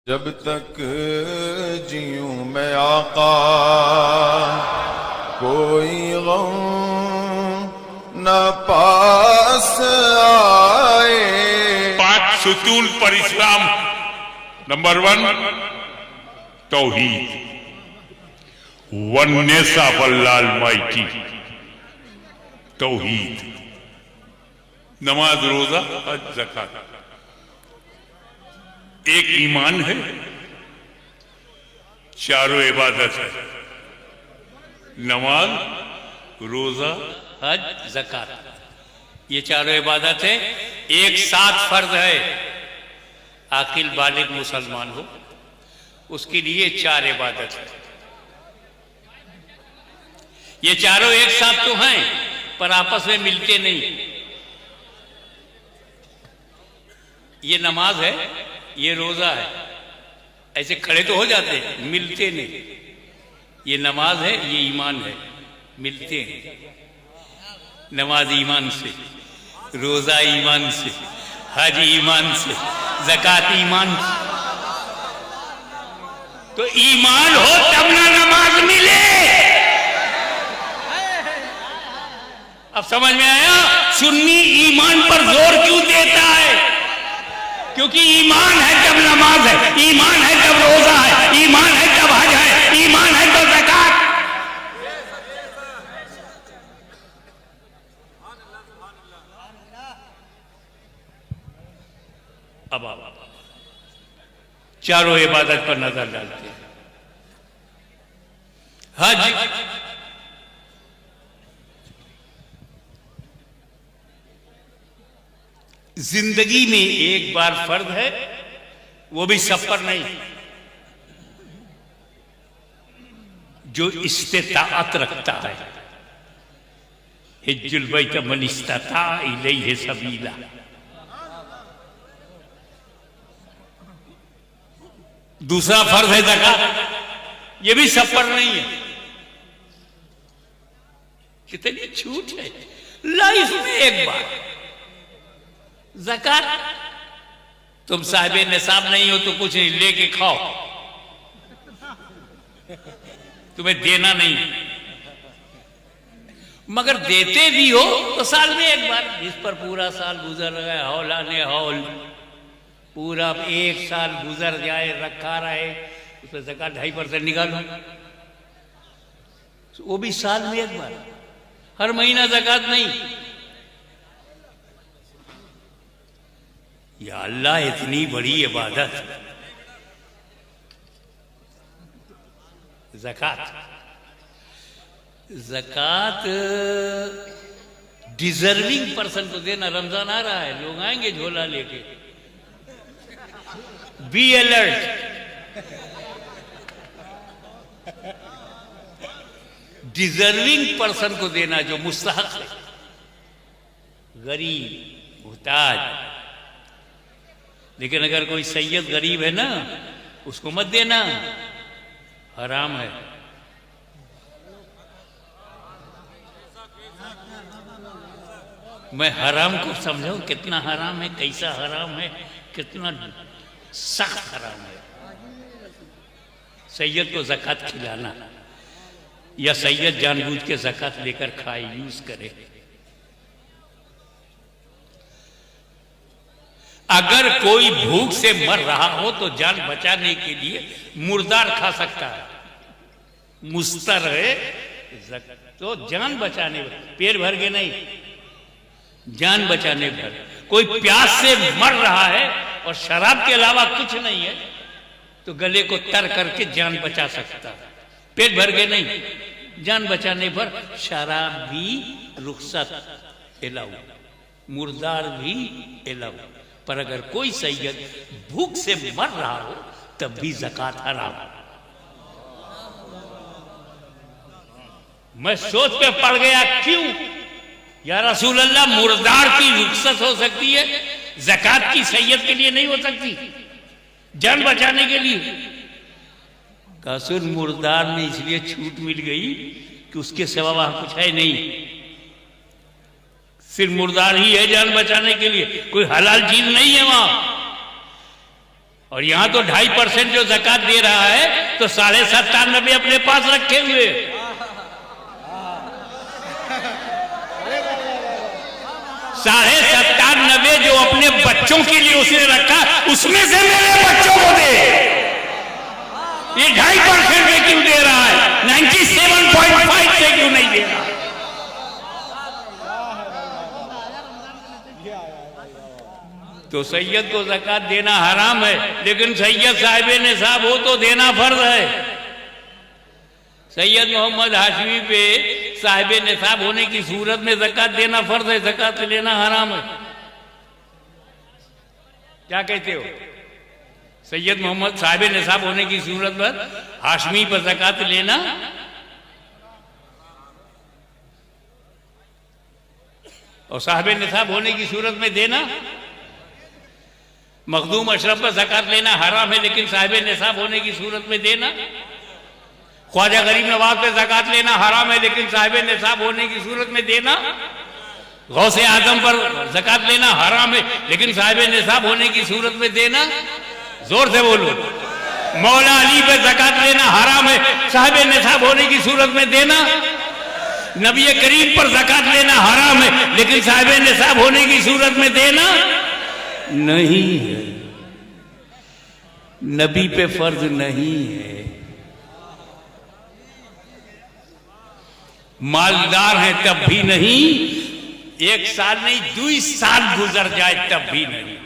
जब तक जीऊं मैं आका कोई गम न पास आए। पाक सुतून पर इस्लाम number 1 Towhid, oneness of Allah Almighty, तौहीद, नमाज, रोजा, हज, ज़कात। एक ईमान है, चारों इबादत है, नमाज, रोजा, हज, ज़कात, ये चारों इबादत है। एक साथ फर्ज है, आकिल बालिग मुसलमान हो उसके लिए 4 इबादत है। ये चारों एक साथ तो हैं पर आपस में मिलते नहीं। ये नमाज है, ये रोजा है, ऐसे खड़े तो हो जाते हैं, मिलते नहीं। ये नमाज है, ये ईमान है, मिलते हैं। नमाज ईमान से, रोजा ईमान से, हज ईमान से, ज़कात ईमान से। तो ईमान हो तब ना नमाज मिले। अब समझ में आया सुन्नी ईमान पर जोर क्यों देता है? क्योंकि ईमान है जब नमाज है, ईमान है जब रोजा है, ईमान है जब हज है, ईमान है तो ज़कात। अब चारों इबादत पर नजर डालते हैं। हज जिंदगी में एक बार फर्ज है, वो भी सब पर नहीं। जो इस्तिताअत रखता है, हिज्जुल बैत मन इस्तता इलैहि सबीला। दूसरा फर्ज है ज़कात, ये भी सब पर नहीं है। कितनी छूट है लाइफ में एक बार। ज़कात, तुम साहिबे निसाब नहीं हो तो कुछ नहीं, लेके खाओ, तुम्हें देना नहीं। मगर देते भी हो तो साल में एक बार, जिस पर पूरा साल गुजर गया, हौलाने हौल, पूरा एक साल गुजर जाए, रखा रहे, उस पर ज़कात 2.5% निकालो, वो भी साल में एक बार, हर महीना ज़कात नहीं। या अल्लाह, इतनी बड़ी इबादत ज़कात। ज़कात डिजर्विंग पर्सन को देना। रमजान आ रहा है, लोग आएंगे झोला लेके। Be alert. डिजर्विंग पर्सन को देना जो मुस्तहक है, गरीब, मुहताज। लेकिन अगर कोई सैयद गरीब है ना, उसको मत देना, हराम है। मैं हराम को समझाऊं, कितना हराम है, कैसा हराम है, कितना सख्त हराम है। सैयद को ज़कात खिलाना या सैयद जानबूझ के ज़कात लेकर खाए, यूज करे। अगर कोई भूख से मर रहा हो तो जान बचाने के लिए मुर्दार खा सकता है। मुस्तर है तो जान बचाने, पेट भर के नहीं, जान बचाने भर। कोई प्यास से मर रहा है और शराब के अलावा कुछ नहीं है तो गले को तर करके जान बचा सकता है। पेट भर के नहीं, जान बचाने पर शराब भी रुखसत एलाऊ, मुर्दार भी एलाऊ। पर अगर कोई सैयद भूख से मर रहा हो तब भी ज़कात हराम। मैं सोच पे पड़ गया, क्यों या रसूल अल्लाह, मुर्दार की रुखसत हो सकती है, ज़कात की सैयद के लिए नहीं हो सकती, जान बचाने के लिए। कासुर मुर्दार में इसलिए छूट मिल गई कि उसके सिवा वहां कुछ है नहीं, सिर्फ मुर्दार ही है जान बचाने के लिए, कोई हलाल चीज नहीं है वहां। और यहां तो 2.5% जो ज़कात दे रहा है तो 97.5 अपने पास रखे हुए। 97.5 जो अपने बच्चों के लिए उसने रखा, उसमें से मेरे बच्चों को दे। ये 2.5% में क्यों दे रहा है? 97.5 से क्यों नहीं दे रहा? तो सैयद को ज़कात देना हराम है, लेकिन सैयद साहिब निसाब हो तो देना फर्ज है। सैयद मोहम्मद हाशमी पे साहिब निसाब होने की सूरत में ज़कात देना फर्ज है, ज़कात लेना हराम है। क्या कहते हो? सैयद मोहम्मद साहिब निसाब होने की सूरत पर हाशमी पर ज़कात लेना और साहिब निसाब होने की सूरत में देना, मखदूम अशरफ पर ज़कात लेना हराम है, लेकिन साहिब निसाब होने की सूरत में देना। ख्वाजा गरीब नवाज पे ज़कात लेना हराम है, लेकिन साहिब निसाब होने की सूरत में देना। गौसे आजम पर ज़कात लेना हराम है, लेकिन साहिब निसाब होने की सूरत में देना। जोर से बोलो। मौला अली पे ज़कात लेना हराम है, साहिब निसाब होने की सूरत में देना। नबी करीम पर ज़कात लेना हराम है, लेकिन साहिब निसाब होने की सूरत में देना नहीं है। नबी पे फर्ज नहीं है। मालदार हैं तब भी नहीं, 1 साल नहीं 2 साल गुजर जाए तब भी नहीं।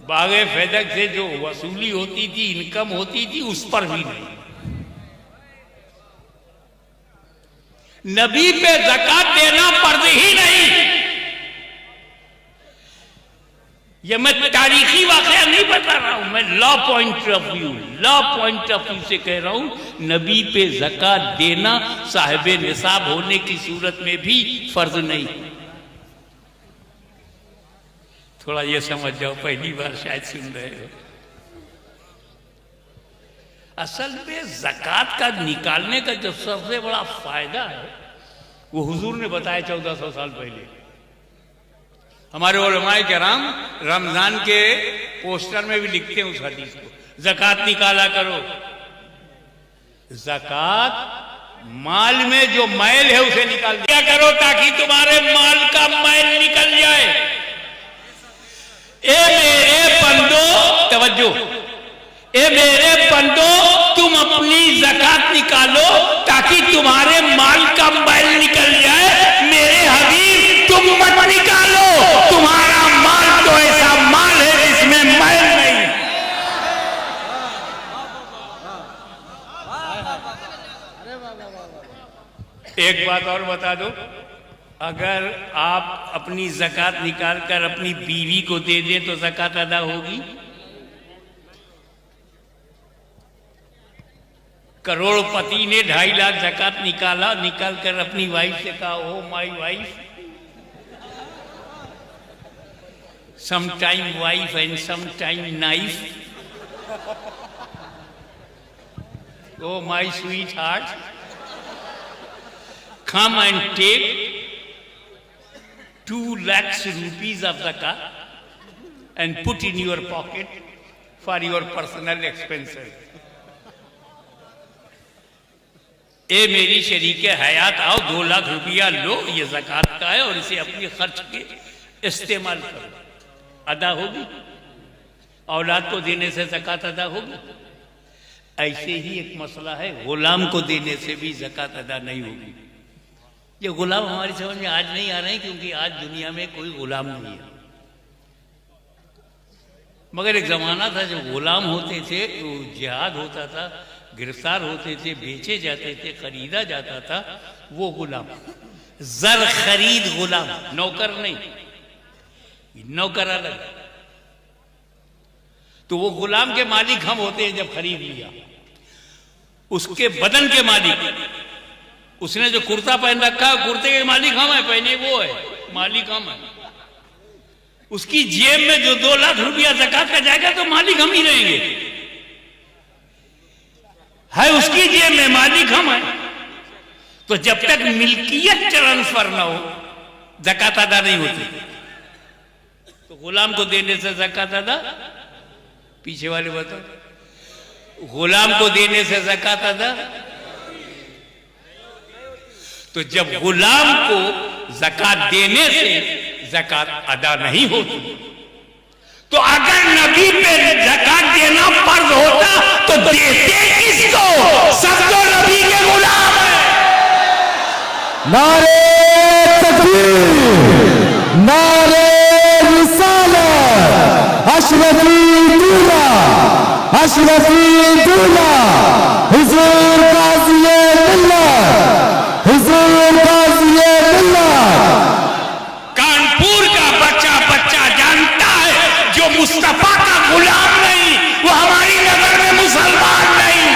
बागे फैदक से जो वसूली होती थी, इनकम होती थी, उस पर भी नहीं। नबी पे ज़कात देना फर्ज ही नहीं। ये मैं तारीखी वाकया नहीं बता रहा हूं, मैं लॉ पॉइंट ऑफ व्यू से कह रहा हूं। नबी पे ज़कात देना साहिब निसाब होने की सूरत में भी फर्ज नहीं। थोड़ा ये समझ जाओ, पहली बार शायद सुन रहे हो। असल में ज़कात का निकालने का जो सबसे बड़ा फायदा है वो हुजूर ने बताया 1400 साल पहले। हमारे उलमाए किराम रमजान के पोस्टर में भी लिखते हैं उस हदीस को, ज़कात निकाला करो। ज़कात माल में जो मैल है उसे निकाल दिया करो ताकि तुम्हारे माल का मैल निकल जाए। ए मेरे बंदो, तवज्जो, ए मेरे बंदो, तुम अपनी ज़कात निकालो ताकि तुम्हारे माल का मैल निकल जाए। मेरे हबीब तुम मत निकालो, तुम्हारा माल तो ऐसा माल है जिसमें मैल नहीं। एक बात और बता दो, अगर आप अपनी ज़कात निकालकर अपनी बीवी को दे दें तो ज़कात अदा होगी? करोड़पति ने 2.5 लाख ज़कात निकालकर अपनी वाइफ से कहा, oh my wife, sometime wife and sometime knife, oh my sweetheart, come and take 2 lakhs rupees of zakat and put in your pocket for your personal expenses. ए मेरी शरीके हयात आओ, 2 लाख रुपया लो, ये ज़कात का है और इसे अपने खर्च के इस्तेमाल करो। अदा होगी? औलाद को देने से ज़कात अदा होगी? ऐसे ही एक मसला है, गुलाम को देने से भी ज़कात अदा नहीं होगी। ये गुलाम हमारी समझ में आज नहीं आ रहे हैं क्योंकि आज दुनिया में कोई गुलाम नहीं है। मगर एक ज़माना था जो गुलाम होते थे, वो जिहाद होता था, गिरफ्तार होते थे, बेचे जाते थे, खरीदा जाता था, वो गुलाम। जर खरीद गुलाम, नौकर नहीं, नौकर अलग। तो वो गुलाम के मालिक हम होते हैं जब खरीद लिया। उसके बदन के मालिक, उसने जो कुर्ता पहन रखा, कुर्ते के मालिक हम है, पहने वो है, मालिक हम है। उसकी जेब में जो 2 लाख रुपया ज़कात का जाएगा तो मालिक हम ही रहेंगे, है उसकी जेब में, मालिक हम है। तो जब तक मिल्कियत ट्रांसफर ना हो ज़कात अदा नहीं होती। तो गुलाम को देने से ज़कात अदा, पीछे वाले बताओ, गुलाम को देने से ज़कात अदा। तो जब गुलाम को ज़कात देने से ज़कात अदा नहीं होती, तो अगर नबी पे ज़कात देना फर्ज होता तो देते किसको? सब तो नबी के गुलाम है। नारे तकबीर, नारे रिसालत, अशरफी दूल्हा, अशरफी दूल्हा, हुजूर गाज़िए मिल्लत, हुजूर गाज़िए मिल्लत। कानपुर का बच्चा बच्चा जानता है जो मुस्तफा का गुलाम नहीं, वो हमारी नजर में मुसलमान नहीं।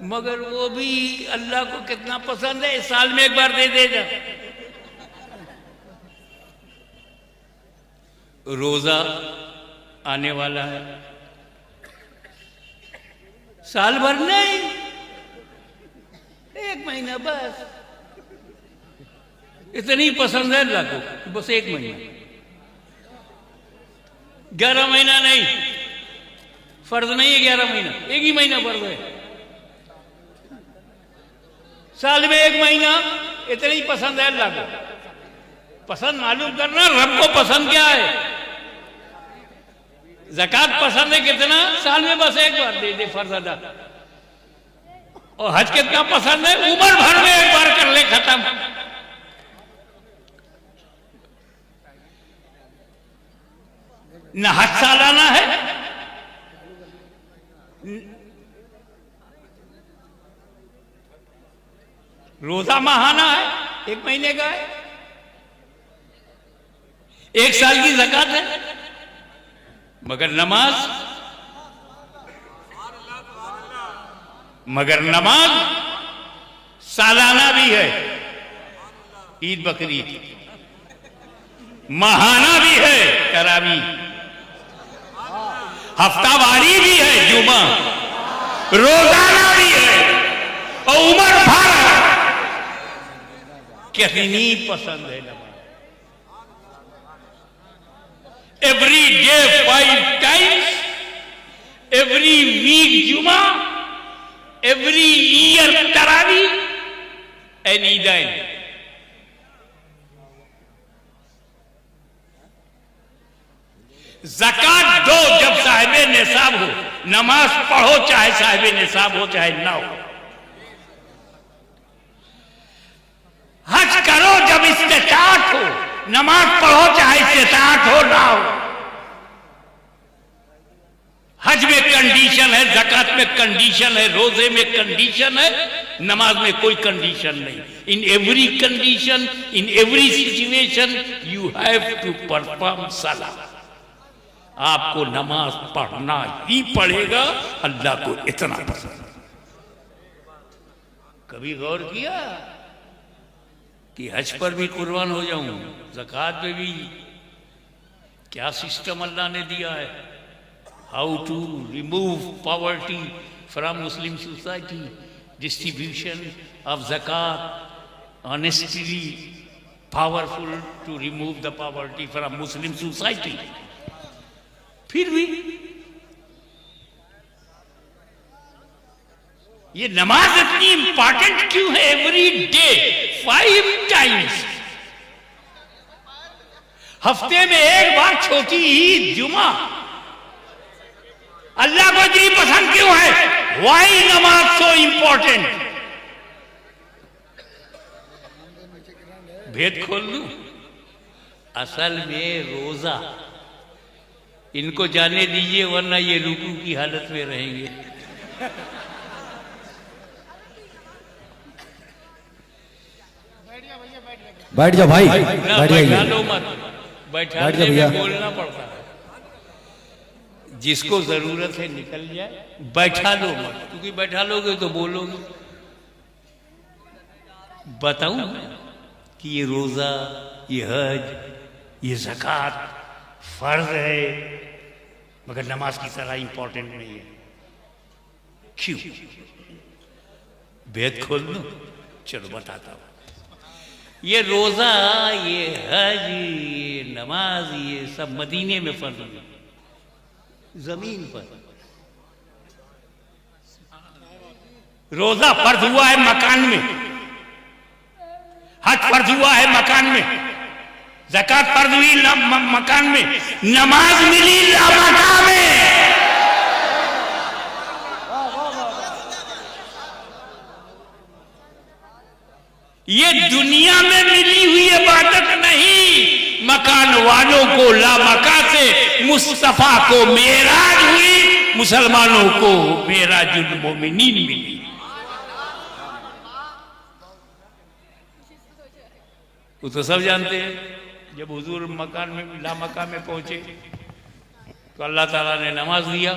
मगर वो भी अल्लाह को कितना पसंद है, साल में एक बार दे देगा। रोजा आने वाला है, साल भर नहीं, एक महीना बस। इतनी पसंद है अल्लाह को, बस एक महीना, 11 महीना नहीं, फर्ज नहीं है 11 महीना, एक ही महीना फर्ज है। साल में एक महीना, इतनी पसंद है अल्लाह को। पसंद मालूम करना, रब को पसंद क्या है। ज़कात पसंद है कितना? साल में बस एक बार दे दे, फर्ज अदा। और हज कितना पसंद है? उम्र भर में एक बार कर ले, खत्म। न हज सालाना है, रोजा माहाना है, एक महीने का है, एक साल की ज़कात है। मगर नमाज सालाना भी है, ईद बकरीद, माहाना भी है, तरावी, हफ्तावारी भी है, जुमा, रोजाना भी है, और उम्र भर कितनी पसंद है नमाज। Every day 5 times, every week Jumma, every year Taraweeh and Eidain. ज़कात दो जब साहिबे निसाब हो, नमाज पढ़ो चाहे साहिबे निसाब हो चाहे ना हो। हज करो जब इस्तिताअत हो, नमाज पढ़ो चाहे इस्तिताअत हो ना हो। हज में कंडीशन है, ज़कात में कंडीशन है, रोजे में कंडीशन है, नमाज में कोई कंडीशन नहीं। In every condition, in every situation you have to perform salah. आपको नमाज पढ़ना ही पड़ेगा, अल्लाह को इतना पसंद। कभी गौर किया कि हज पर भी कुर्बान हो जाऊं, ज़कात में भी? क्या सिस्टम अल्लाह ने दिया है। How to remove poverty from Muslim society, distribution of ज़कात, honestly powerful to remove the poverty from Muslim society. फिर भी ये नमाज इतनी इंपॉर्टेंट क्यों है? एवरी डे 5 times, हफ्ते में एक बार छोटी ईद, जुमा, अल्लाह को इतनी पसंद क्यों है? वाई नमाज सो इंपॉर्टेंट? भेद खोल लूं, असल में रोजा, इनको जाने दीजिए वरना ये रुकू की हालत में रहेंगे। बैठ जाओ भाई, बैठ बैठा लो मत, बैठाने में बोलना पड़ता है। जिसको जरूरत है निकल जाए, बैठा लो मत, क्योंकि बैठा लोगे तो बोलोगे। बताऊं कि ये रोजा, ये हज, ये ज़कात फर्ज है, मगर नमाज की तरह इंपॉर्टेंट नहीं है। क्यों? भेद खोल दो, चलो बताता हूं। ये रोजा, ये हज, ये नमाज, ये सब मदीने में फर्ज हुए, जमीन पर। रोजा फर्ज हुआ है मकान में, हज फर्ज हुआ है मकान में, ज़कात फर्ज हुई मकान में, नमाज मिली लामका में। ये दुनिया में मिली हुई इबादत नहीं, मकान वालों को लामका से मुस्तफा को मेराज हुई, मुसलमानों को मेराजुल मोमिनीन मिली। वो तो सब जानते हैं। जब हुजूर मकान में लामका में पहुंचे तो अल्लाह ताला ने नमाज दिया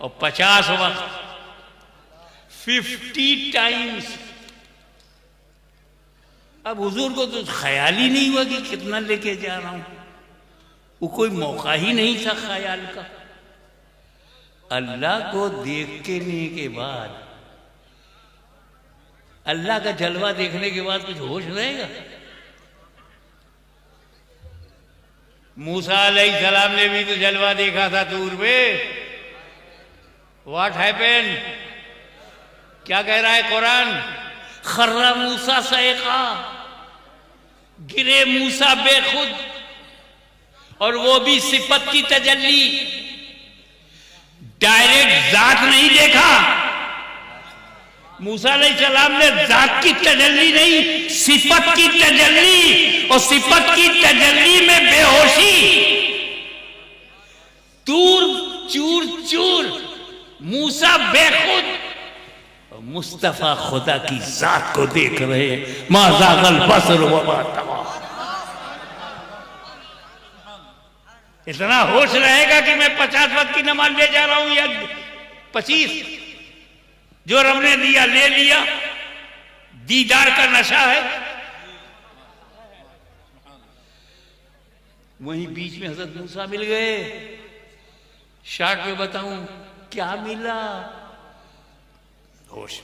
और 50 वक्त 50 टाइम्स। अब हुजूर को तो ख्याल ही नहीं हुआ कि कितना लेके जा रहा हूं, वो कोई मौका ही नहीं था ख्याल का। अल्लाह को देखने के बाद, अल्लाह का जलवा देखने के बाद कुछ होश रहेगा? मूसा अलैहिस्सलाम ने भी तो जलवा देखा था दूर पे। What happened? क्या कह रहा है कुरान? खर्रा मूसा सैक़ा, गिरे मूसा बेखुद, और वो भी सिफत की तजल्ली, डायरेक्ट जात नहीं देखा। मूसा अलैहिस्सलाम ने जात की तजल्ली नहीं, सिफत की तजल्ली, और सिफत की तजल्ली में बेहोशी, तूर चूर चूर, मूसा बेखुद, और मुस्तफा खुदा की जात को देख रहे। माज़ागल बसर व मा तग़ा। इतना होश रहेगा कि मैं 50 वक्त की नमाज ले जा रहा हूं या 25? जो रब ने दिया ले लिया, दीदार का नशा है। वहीं बीच में हजरत मूसा मिल गए। शार्ट में बताऊं क्या मिला? होश।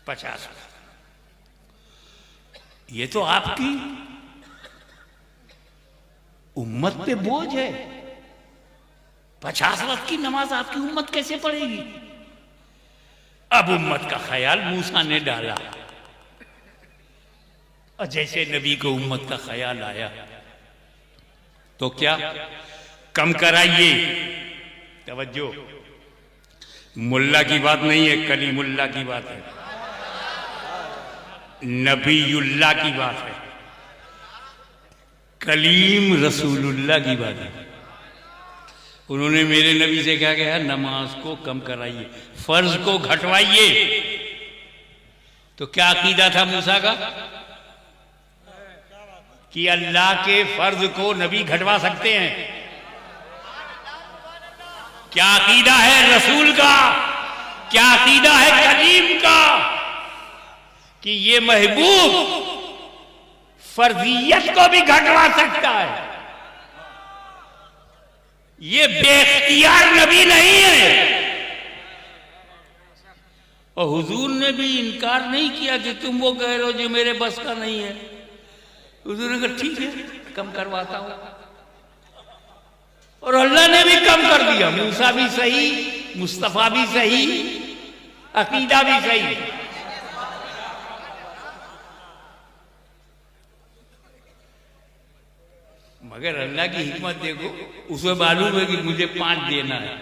50। ये तो आपकी उम्मत पे बोझ है। 50 वक्त की नमाज आपकी उम्मत कैसे पढ़ेगी? अब उम्मत का ख्याल मूसा ने डाला, और जैसे नबी को उम्मत का ख्याल आया तो क्या कम कराइए। तवज्जो, मुल्ला की बात नहीं है, कलीमुल्लाह की बात है, नबीयुल्लाह की बात है, कलीम रसूलुल्लाह की बात है। उन्होंने मेरे नबी से क्या कहा? नमाज को कम कराइए, फर्ज को घटवाइए। तो क्या अकीदा था मूसा का कि अल्लाह के फर्ज को नबी घटवा सकते हैं? क्या अकीदा है रसूल का, क्या अकीदा है कलीम का कि ये महबूब फर्जियत को भी घटवा सकता है? ये बेख्तियार नबी नहीं है। और हुजूर ने भी इनकार नहीं किया कि तुम वो कह रहे हो जो मेरे बस का नहीं है। हुजूर ने कहा ठीक है, कम करवाता हूं, और अल्लाह ने भी कम कर दिया। मूसा भी सही, मुस्तफा भी सही, अकीदा भी सही। मगर अल्लाह की हिकमत देखो, उसे मालूम है कि मुझे 5 देना है,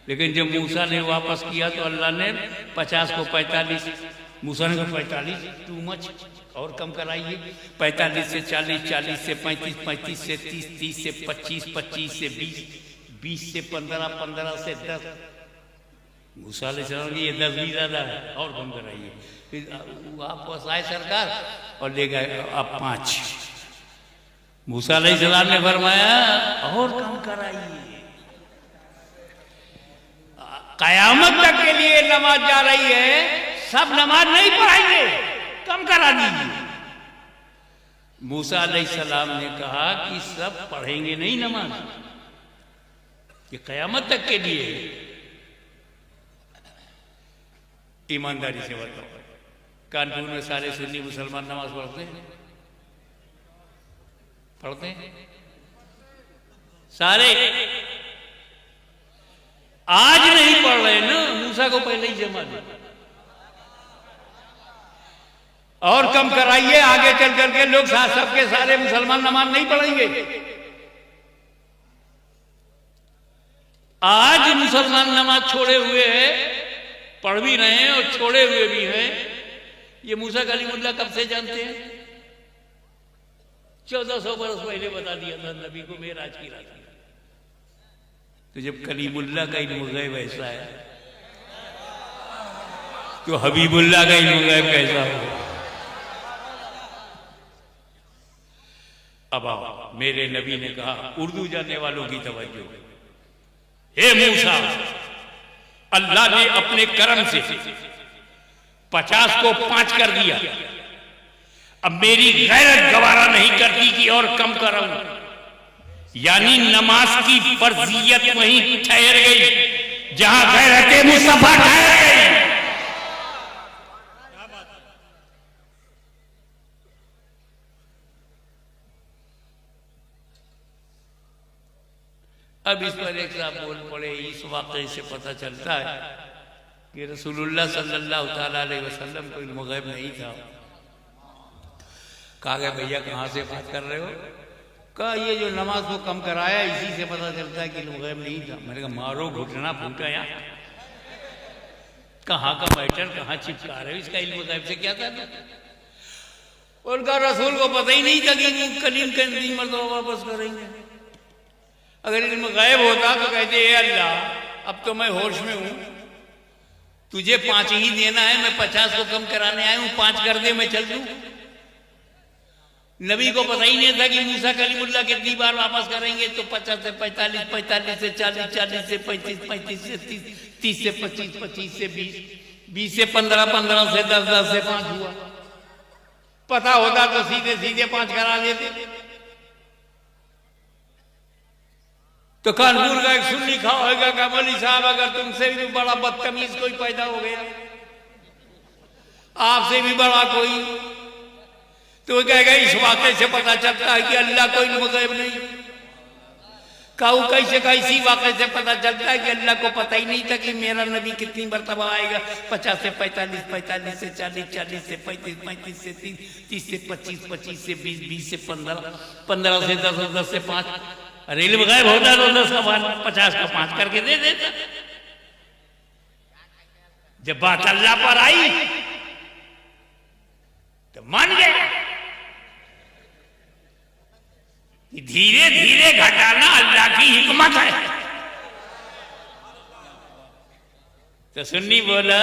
लेकिन जब मूसा ने वापस किया तो अल्लाह ने 50 को 45, मूसा ने कहा 45 टू मच, और कम कराइए। 45 से 40, 40 से 35, 35 से 30, 30 से 25, 25 से 20, 20 से 15, 15 से 10। मूसा अलैहिस्सलाम ये 10 भी ज्यादा है, और कम कराइए। फिर वापस आए सरकार और ले गए अब 5। मूसा अलैहिस्सलाम ने फरमाया और कम कराइए। कयामत तक के लिए नमाज जा रही है, सब नमाज नहीं पढ़ाएंगे, कम करा दीजिए। मूसा अलैहिस्सलाम ने कहा कि सब पढ़ेंगे नहीं नमाज, ये कयामत तक के लिए। ईमानदारी से बताओ, कानपुर में सारे सुन्नी मुसलमान नमाज पढ़ते हैं? पढ़ते हैं सारे? आज नहीं पढ़ रहे ना, मूसा को पहले ही जमा दे। और कम कराइए, आगे चल करके लोग सबके सारे मुसलमान नमाज नहीं पढ़ेंगे। आज मुसलमान नमाज छोड़े हुए हैं, पढ़ भी रहे हैं और छोड़े हुए भी हैं। ये मूसा कलीमुल्लाह कब से जानते हैं? 1400 बरस पहले बता दिया था नबी को मेराज की रात। तो जब कलीमुल्लाह का इल्म गैब ऐसा है तो हबीबुल्लाह का इल्म गैब कैसा हो? अब आओ, मेरे नबी ने कहा, उर्दू जानने वालों की तवज्जो, हे मूसा, अल्लाह ने अपने करम से 50 को 5 कर दिया। अब मेरी गैरत गवारा नहीं करती कि और कम कराऊं। यानी नमाज की फर्जियत वहीं ठहर गई जहां गैरत मुस्तफा ठहर गई। अब इस पर एक साहब बोल पड़े, इस वाक़े से पता चलता है कि रसूलुल्लाह सल्लल्लाहु ताला अलैहि वसल्लम को इल्म गैब नहीं था। कहा गया, भैया कहाँ से बात कर रहे हो? कहा, ये जो नमाज को कम कराया इसी से पता चलता है कि इल्म गैब नहीं था। मैंने कहा, मारो घुटना फूटा यार, कहाँ का मैटर कहाँ चिपका रहे हो, इसका इल्म गैब से क्या था? उनका रसूल को पता ही नहीं था कि कलीम के 3 मरतबा वापस करेंगे। अगर इल्म गायब होता तो कहते, ए अल्लाह, अब तो मैं होश में हूं, तुझे 5 ही देना है, मैं 50 को कम कराने आया हूं, 5 कर दे, मैं चल दूं। नबी को पता ही नहीं था कि मूसा कलीमुल्लाह कितनी बार वापस करेंगे। तो 50 से 45, 45 से 40, 40 से 35, 35 से 30, 30 से 25, 25 से 20, 20 से 15, 15 से 10, 10 से 5 हुआ। पता होता तो सीधे सीधे 5 करा देते। तो कानपुर का एक सुन लिखा होगा कि मौलवी साहब, अगर तुमसे भी बड़ा बदतमीज कोई पैदा हो गया, आपसे भी बड़ा कोई, तो वो कहेगा, इस वाक़े से पता चलता है कि अल्लाह को इल्म गैब नहीं। कहूँ कैसे? इसी वाक़े से पता चलता है कि अल्लाह को पता ही नहीं था कि मेरा नबी कितनी मरतबा आएगा। 50 से 45, 45 से 40, 40 से 35, 35 से 30, 30 से 25, 25 से 20, 20 से 15, 15 से 10, 10 से 5। अरे इल्म गैब होता तो 10 का 50 का 5 करके दे देता। जब बात अल्लाह पर आई तो मान गए। धीरे धीरे घटाना अल्लाह की हिकमत है। तो सुन्नी बोला,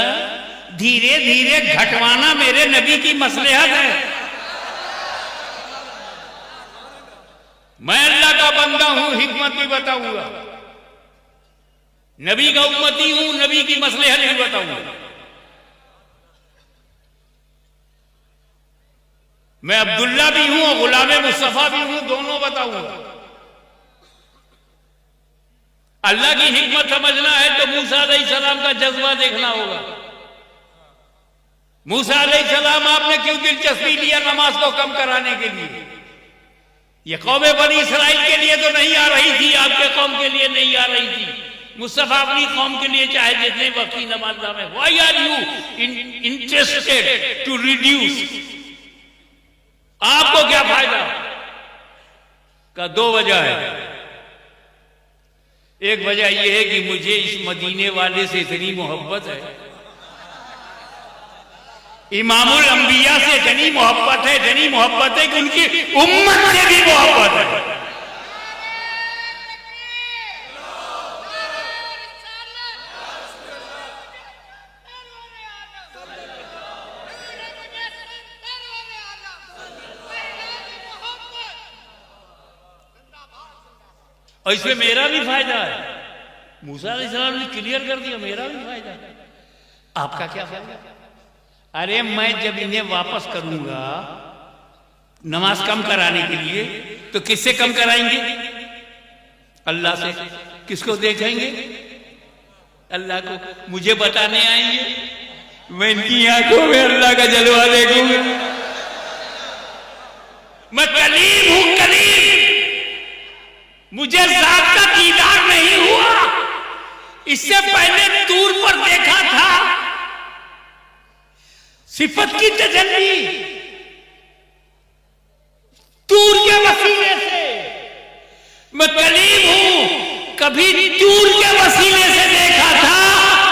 धीरे धीरे घटवाना मेरे नबी की मसलहत है। मैं अल्लाह का बंदा हूं, हिकमत भी बताऊंगा। नबी का उम्मती हूं, नबी की मसलहत भी बताऊंगा। मैं अब्दुल्ला भी हूं और गुलाम मुस्तफा भी हूं, दोनों बताऊंगा। अल्लाह की हिकमत समझना है तो मूसा अलैहिस्सलाम का जज्बा देखना होगा। मूसा अलैहिस्सलाम, आपने क्यों दिलचस्पी लिया नमाज को कम कराने के लिए? ये कौमे बनी इसराइल के लिए तो नहीं आ रही थी, आपके कौम के लिए नहीं आ रही थी। मुस्तफा अपनी कौम के लिए चाहे जितने वक्त की नमाज में, why are you interested to reduce? आपको क्या फायदा? का 2 वजह है। एक वजह यह है कि मुझे इस मदीने वाले से इतनी मोहब्बत है, इमामुल अंबिया से इतनी मोहब्बत है, इतनी मोहब्बत है कि उनकी उम्मत से भी मोहब्बत है। और इसमें मेरा भी फायदा है। मूसा अलैहिस्सलाम ने क्लियर कर दिया, मेरा भी फायदा है। आपका क्या फायदा? अरे मैं जब इन्हें वापस करूंगा नमाज कम कराने के लिए, तो किससे कम कराएंगे? अल्लाह से। किसको देखेंगे? अल्लाह को। मुझे बताने आएंगे मैं इनकी आंखों में अल्लाह का जलवा देखूंगा। मैं कलीम हूं, कलीम। मुझे जात का दीदार नहीं हुआ। इससे पहले तूर पर देखा था सिफत की तजल्ली तूर के वसीले से। मैं कलीम हूं, कभी तूर के वसीले से देखा था,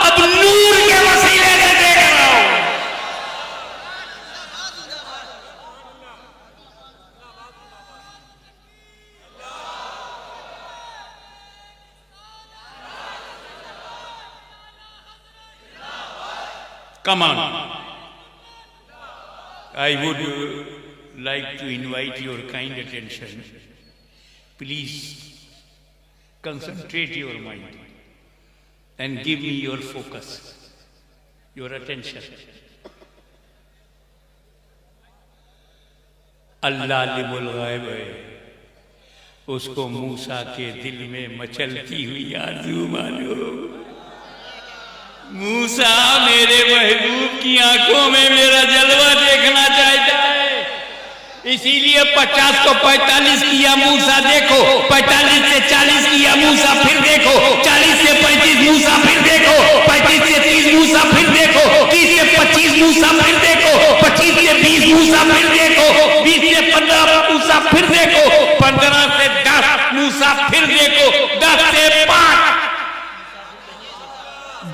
अब नूर के वसीले से देख रहा हूं। Come on. I would like to invite your kind attention. Please concentrate your mind and give me your focus, your attention. अल्लाह लिमुल गैब है, उसको मूसा के दिल में मचलती हुई आरज़ू मालूम। मूसा मेरे महबूब की आंखों में मेरा जलवा देखना चाहता है, इसीलिए 50 को 45 किया मूसा देखो, 45 से 40 किया मूसा फिर देखो, 40 से 35 मूसा फिर देखो, 35 से 30 मूसा फिर देखो, 30 से 25 मूसा फिर देखो, 25 से 20 मूसा फिर देखो, 20 से 15 मूसा फिर देखो, 15 से 10 मूसा फिर देखो, 10 से 5।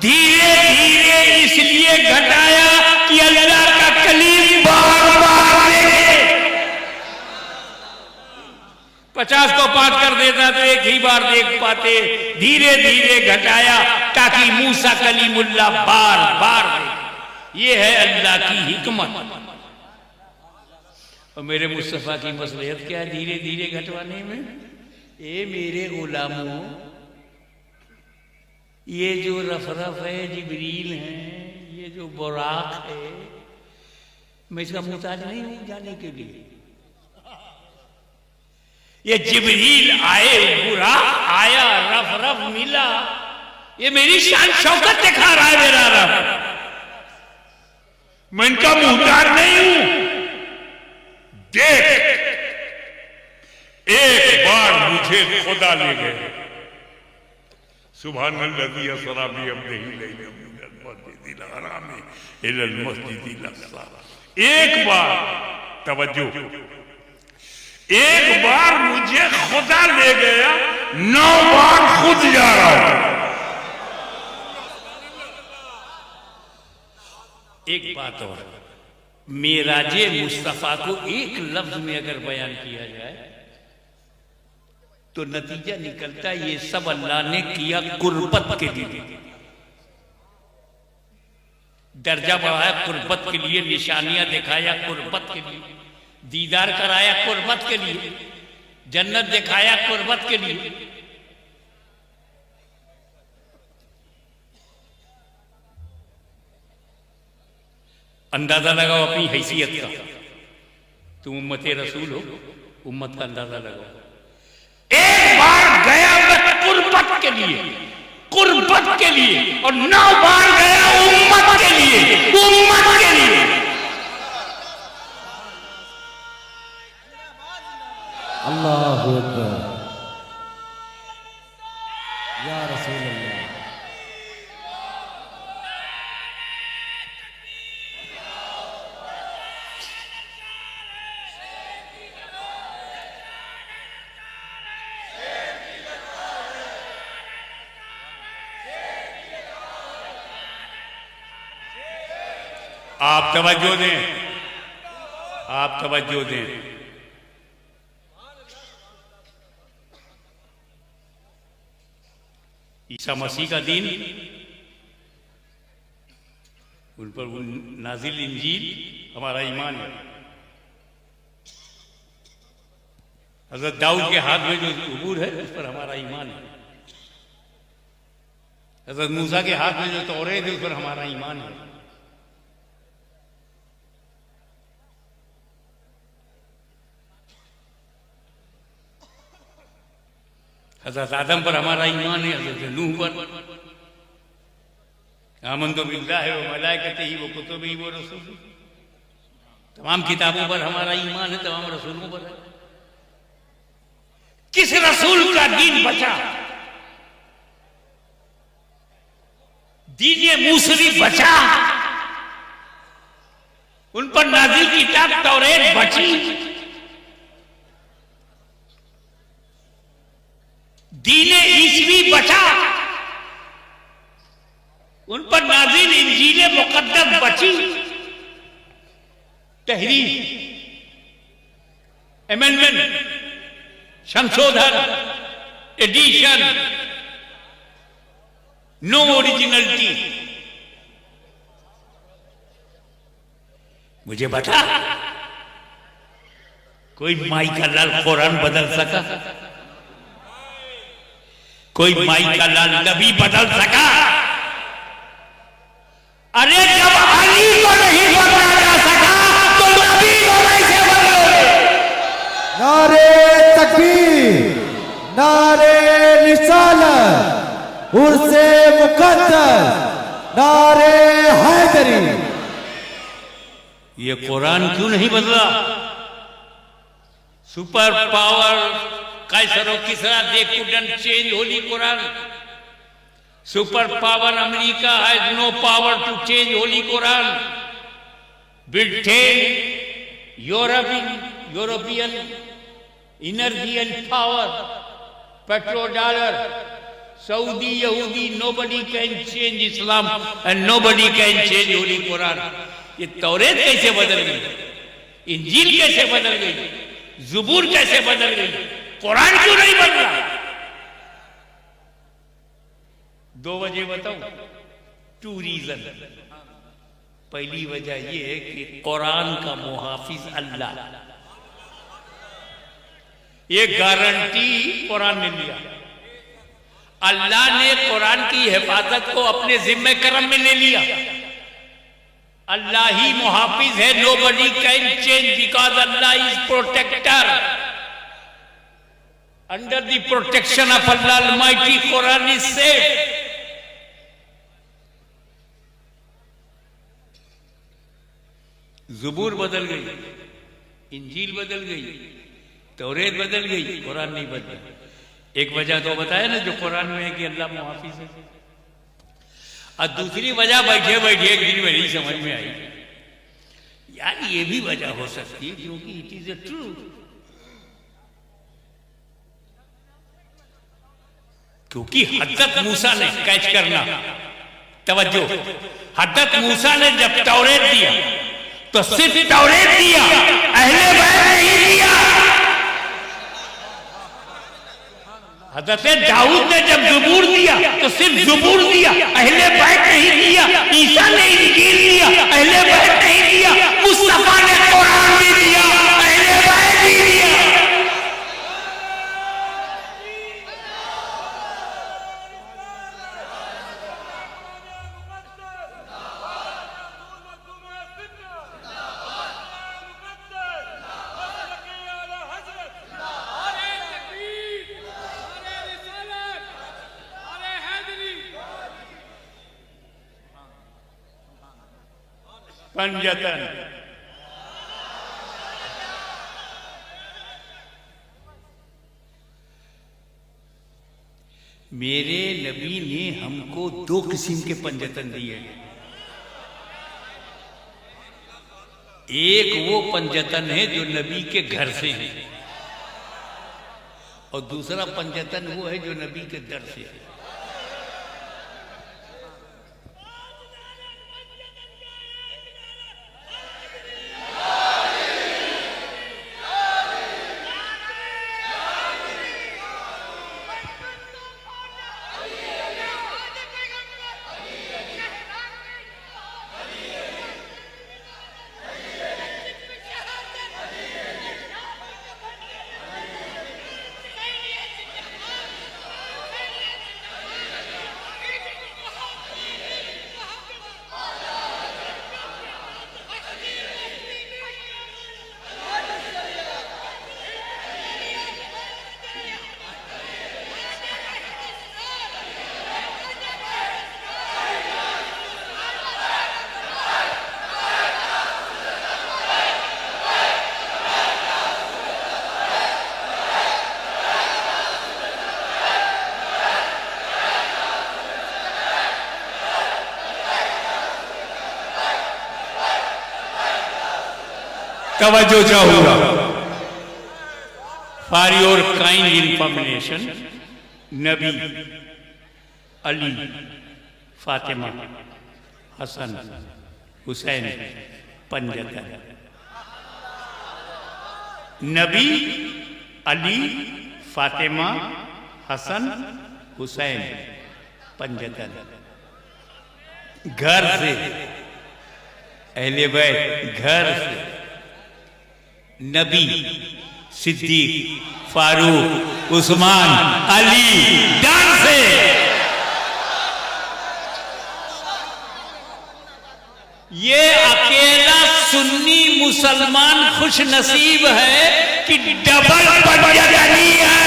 धीरे धीरे इसलिए घटाया कि अल्लाह का कलीम बार बार देखे। 50 को 5 कर देता तो एक ही बार देख पाते। धीरे धीरे घटाया ताकि मूसा कलीमुल्लाह बार बार देखे। ये है अल्लाह की हिकमत। और मेरे मुस्तफा की मसलहत क्या है धीरे धीरे घटवाने में? ए मेरे गुलामों, ये जो रफरफ है, जिब्रील है, ये जो बुराक है, मैं इसका मुहताज नहीं हूं जाने के लिए। ये जिब्रील आए, बुराक आया, रफरफ मिला, ये मेरी शान शौकत दिखा रहा है मेरा रब। मैं इनका मुहताज नहीं हूं। देख, एक बार मुझे खुदा ले गए। सुभान अल्लज़ी असरा बिअब्दिही लैलन मिनल मस्जिदिल हराम इलल मस्जिदिल अक़सा। एक बार तवज्जो, एक बार मुझे खुदा ले गया, 9 बार खुद जा रहा हूं। एक बात और, मेराजे मुस्तफा को एक लफ्ज में अगर बयान किया जाए तो नतीजा निकलता है ये सब अल्लाह ने किया कुर्बत के लिए। दर्जा बढ़ाया कुर्बत के लिए, निशानियां दिखाया कुर्बत के लिए, दीदार कराया कुर्बत के लिए, जन्नत दिखाया कुर्बत के लिए। अंदाजा लगाओ अपनी हैसियत का। तुम उम्मते रसूल हो, उम्मत का अंदाजा लगाओ। एक बार गया मैं कुर्बत के लिए, कुर्बत के लिए, और 9 बार गया उम्मत के लिए, उम्मत के लिए। अल्लाहु अकबर या रसूल अल्लाह। आप तवज्जो दें, आप तवज्जो दें। ईसा मसीह का दीन, उन पर नाजिल इंजील हमारा ईमान है। हजरत दाऊद के हाथ में जो ज़बूर है उस पर हमारा ईमान है। हजरत मूसा के हाथ में जो तौरेत है उस पर हमारा ईमान है। हजरत आदम पर हमारा ईमान है, हजरत नूह पर, आमन्तु बिल्लाहि व मलाइकतिही व कुतुबिही व रसूलिही। तमाम किताबों पर हमारा ईमान है, तमाम रसूलों पर है। किस रसूल का दीन बचा? दीन मूसवी बचा, उन पर नाज़िल किताब तौरेत बची, दीन ईसवी बचा, उन पर नाज़िल इंजील मुक़द्दस बची। तहरीफ, अमेंडमेंट, संशोधन, एडिशन, नो ओरिजिनलिटी। मुझे बता, कोई माई का लाल कुरान बदल सका? कोई माई का लाल नबी बदल सका? अरे जब अली को नहीं बदला जा सका तो नबी को कैसे बदलोगे? नारे तकबीर, नारे रिसालत, उर्से मुक़द्दस, नारे हैदरी। ये कुरान क्यों नहीं बदला? सुपर पावर कैसरो किसरा they couldn't change holy Quran. Super power America has no power to change holy Quran. Britain, European energy and power, petrodollar, Saudi, यहूदी, nobody can change Islam and nobody can change holy Quran. ये तौरेत कैसे बदल गई? इंजील कैसे बदल गई? ज़बूर कैसे बदल गई? कुरान क्यों नहीं बदला? 2 वजह बताऊं, 2 रीजन। पहली वजह यह है कि कुरान का मुहाफिज अल्लाह, ये गारंटी कुरान ने लिया। अल्लाह ने कुरान की हिफाजत को अपने जिम्मे करम में ले लिया। अल्लाह ही मुहाफिज है। Nobody can change because Allah is protector. Under the protection of Allah almighty Quran is safe. ज़बूर बदल गई, इंजील बदल गई, तौरेत बदल गई, कुरान नहीं बदला। एक वजह तो बताया ना जो कुरान में है कि अल्लाह मुहाफिज है। और दूसरी वजह बैठे बैठे एक दिन मेरी समझ में आई, यार ये भी वजह हो सकती है क्योंकि इट इज ए ट्रू। क्योंकि हज़रत मूसा ने कैच करना, तवज्जो, हज़रत मूसा ने जब तौरेत दिया तो सिर्फ तौरेत दिया, अहले बैत नहीं दिया। हज़रत दाऊद ने जब ज़बूर दिया तो सिर्फ ज़बूर दिया, अहले बैत नहीं दिया। ईसा ने इंजील दिया, अहले बैत नहीं दिया। मुस्तफा ने कुरान भी दिया, अहले बैत नहीं दिया। पंजतन, मेरे नबी ने हमको 2 किस्म के पंजतन दिए। एक वो पंजतन है जो नबी के घर से है, और दूसरा पंजतन वो है जो नबी के दर से है। तवज्जो चाहूंगा। फॉर योर काइंड इंफॉर्मेशन, नबी, अली, फातिमा, हसन, हुसैन, पंजतन। नबी, अली, फातिमा, हसन, हुसैन, पंजतन। घर से, अहले बैत घर से, नबी, सिद्दीक, फारूक, उस्मान, अली, डर से। ये अकेला सुन्नी मुसलमान खुश नसीब है कि डबल पंजतनी है।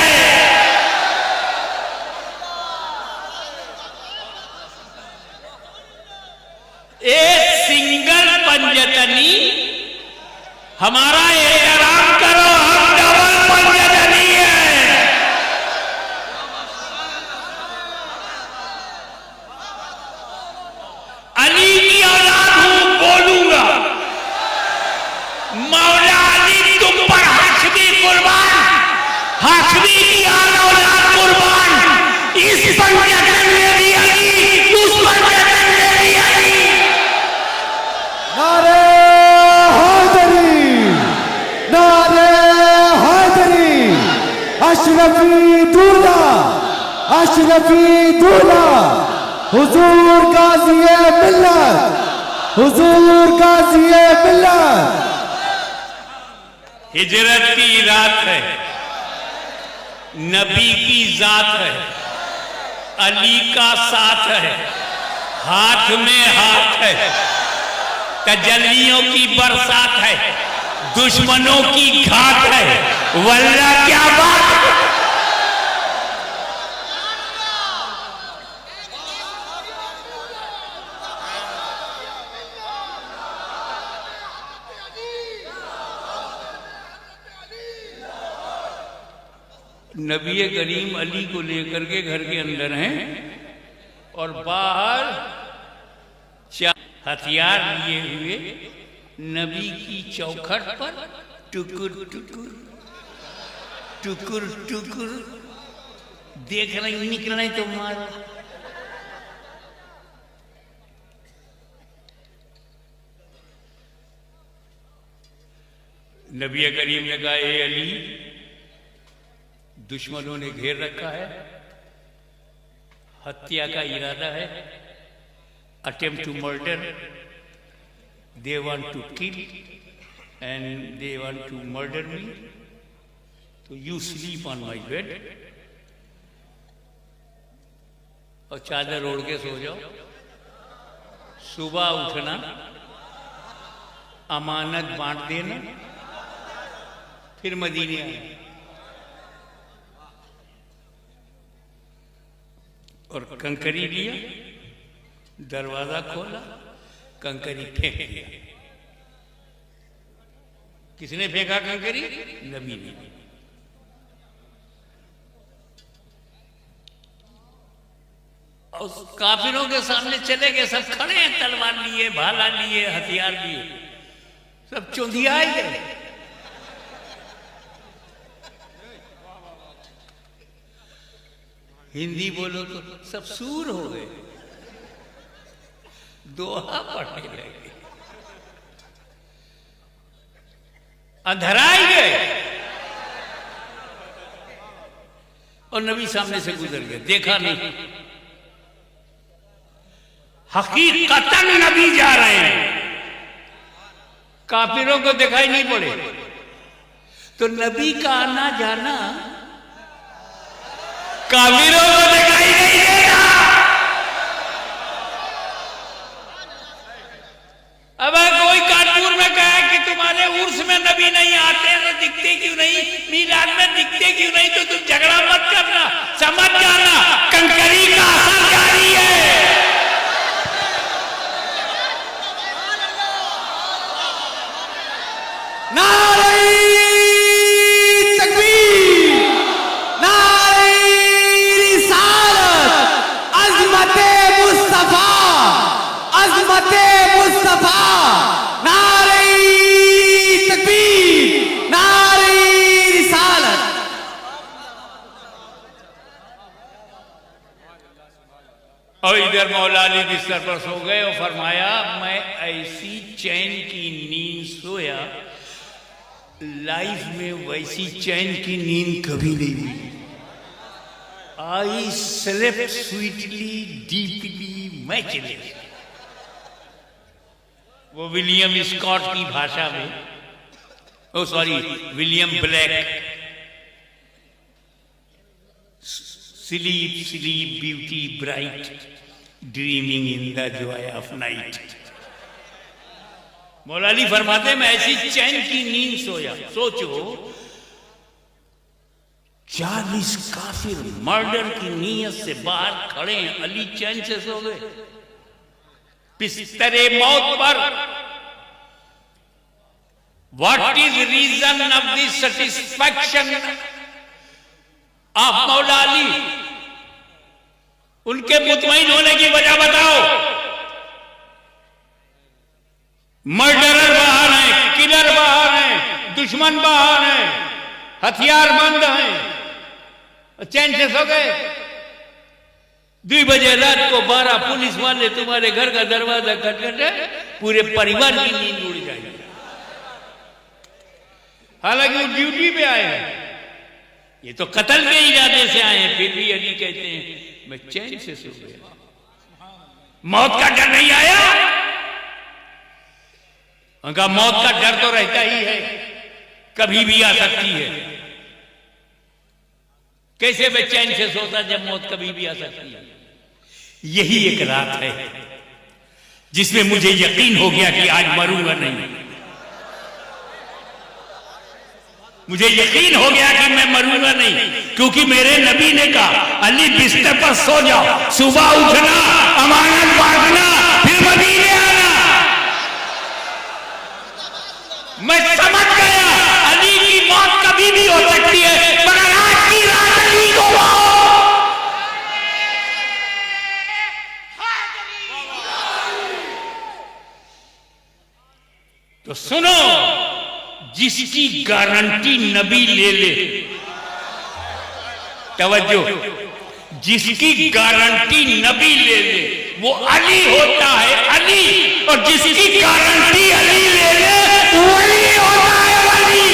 एक सिंगल पंजतनी हमारा एहतराम करो, हम डबल पंजतनी है। अली की औलाद हूं, बोलूंगा। मौला अली तुम पर हाशमी कुर्बान, हाशमी की औलाद कुर्बान। इस पंजतन में भी अली, उस पंजतन में भी अली। नारे हैदरी, नारे हैदरी। अशरफी दूल्हा, अशरफी दूल्हा, हुजूर गाज़िए मिल्लत, हुजूर गाज़िए मिल्लत। हिजरत की रात है, नबी की जात है, अली का साथ है, हाथ में हाथ है, तजल्लियों की बरसात है, दुश्मनों की घात है। वल्ला क्या बात। नबी करीम अली को लेकर के घर के अंदर हैं और बाहर हथियार लिए हुए नबी की चौखट पर टुकुर टुकुर टुकुर टुकुर देख रहे, निकल रहे तो मारो। नबी करीम ने कहा, ए अली, दुश्मनों ने घेर रखा है, हत्या का इरादा है, attempt to murder, they want to kill and they want to murder me, so you sleep on my bed और चादर ओढ़ के सो जाओ। सुबह उठना, अमानत बांट देना, फिर मदीने आना। और कंकरी लिया, दरवाजा खोला, कंकरी फेंक दिया। किसने फेंका कंकरी? नबी ने। और काफिरों के सामने चले गए, सब खड़े हैं, तलवार लिए, भाला लिए, हथियार लिए, सब चौंधिया गए। हिंदी बोलो तो सब सूर हो गए, दोहा पढ़ने लगे, अंधराई गए और नबी सामने से गुजर गए, देखा नहीं। हकीकतन नबी जा रहे हैं, काफिरों को दिखाई नहीं पड़े, तो नबी का आना जाना काफिरों को दिखाई नहीं देगा। अब कोई कानपुर में कहा कि तुम्हारे उर्स में नबी नहीं आते तो दिखते क्यों नहीं, मीलाद में दिखते क्यों नहीं, तो तुम झगड़ा मत करना, समझ जाना कंकरी का असर जारी है। मुस्तफा, नारे तकबीर। और इधर मौला अली बिस्तर पर सो गए और फरमाया मैं ऐसी चैन की नींद सोया, लाइफ में वैसी चैन की नींद कभी नहीं हुई। I slept sweetly deeply matchless. वो विलियम स्कॉट की भाषा में, oh sorry William Blake, sleep sleep beauty bright dreaming in the joy of night. मौला अली फरमाते मैं ऐसी चैन की नींद सोया। सोचो 40 काफिर मर्डर की नीयत से बाहर खड़े हैं, अली चैन से सो गए बिस्तरे मौत पर। What is reason of the satisfaction of Maula Ali? उनके मुतमईन होने की वजह बताओ। मर्डरर बाहर हैं, किलर बाहर हैं, दुश्मन बाहर हैं, हथियार बंद हैं, चैन से सो गए। 2 बजे रात को 12 पुलिस वाले तुम्हारे घर का दरवाजा खटखटे, पूरे परिवार की नींद उड़ जाएगी। हालांकि वो ड्यूटी पे आए हैं, ये तो कत्ल के इरादे से आए हैं, फिर भी अली कहते हैं मैं चैन से सो गया। मौत का डर नहीं आया? उनका मौत का डर तो रहता ही है, कभी भी आ सकती है। कैसे मैं चैन से सोता जब मौत कभी भी आ सकती है? यही एक रात है जिसमें मुझे यकीन हो गया कि आज मरूंगा नहीं। मुझे यकीन हो गया कि मैं मरूंगा नहीं, क्योंकि मेरे नबी ने कहा अली बिस्तर पर सो जाओ, सुबह उठना, अमानत बांटना, फिर मदीने आना। मैं समझ गया अली की मौत कभी भी हो सकती है, मगर आज की रात अली को तो सुनो, जिसकी गारंटी नबी ले ले, तवज्जो, जिसकी गारंटी नबी ले ले वो अली होता है, अली। और जिसकी गारंटी अली ले ले वो अली होता है, अली।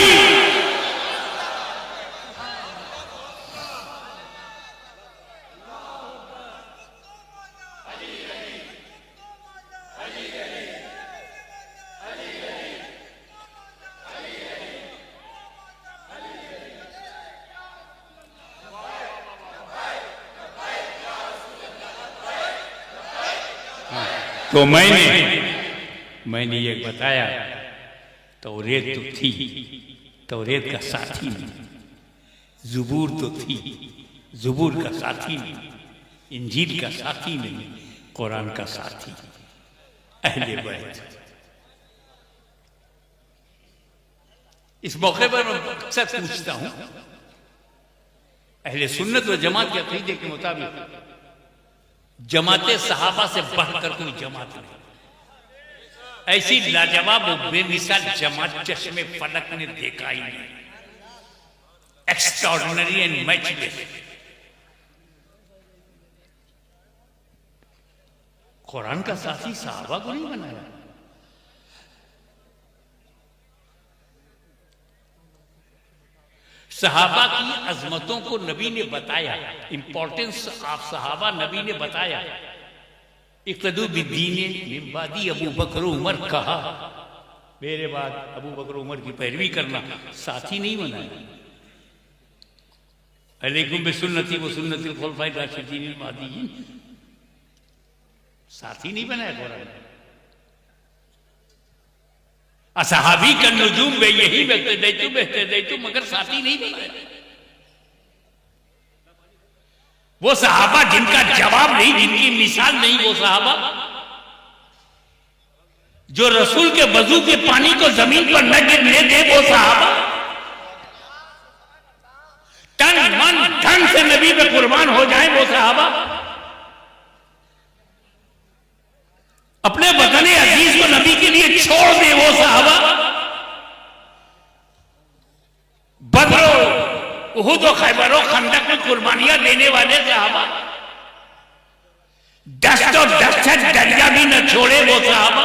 तो मैंने ये बताया, तौरेत तो थी, तौरेत का साथी नहीं। ज़बूर तो थी, ज़बूर का साथी नहीं। इंजील का साथी नहीं, कुरान का साथी, अहले बैत। इस मौके पर मैं अक्सर पूछता हूं, अहले सुन्नत व जमात के अकीदे के मुताबिक जमाते सहाबा से बढ़कर कोई जमात नहीं। ऐसी लाजवाब बेमिसाल जमात चश्मे फलक ने देखा ही नहीं। Extraordinary and matchless. कुरान का साथी सहाबा को नहीं बनाया। सहाबा की अजमतों को नबी ने बताया, इंपॉर्टेंस ऑफ सहाबा नबी ने बताया। इक़्तदू बिद्दीन मिन बादी अबू बकर उमर कहा, मेरे बाद अबू बकर उमर की पैरवी करना, साथी नहीं बनाया। अलैकुम बिसुन्नती व सुन्नतिल खुलफाए राशिदीन अल महदीयीन, साथी नहीं बनाया कुरान। असहाबी का नुजूम में यही बेहतर मगर साथी नहीं बनाया। वो सहाबा जिनका जवाब नहीं, जिनकी मिसाल नहीं, वो सहाबा जो रसूल के वजू के पानी को जमीन पर न गिरने दे, वो सहाबा तन मन धन से नबी पे कुर्बान हो जाए, वो सहाबा अपने वतन अजीज को नबी के लिए छोड़ दे, वो सहाबा बदरो, उहुद, खैबर, खंदक में कुर्बानियां देने वाले सहाबा, दस्त और दहशत दरिया भी न छोड़े वो सहाबा,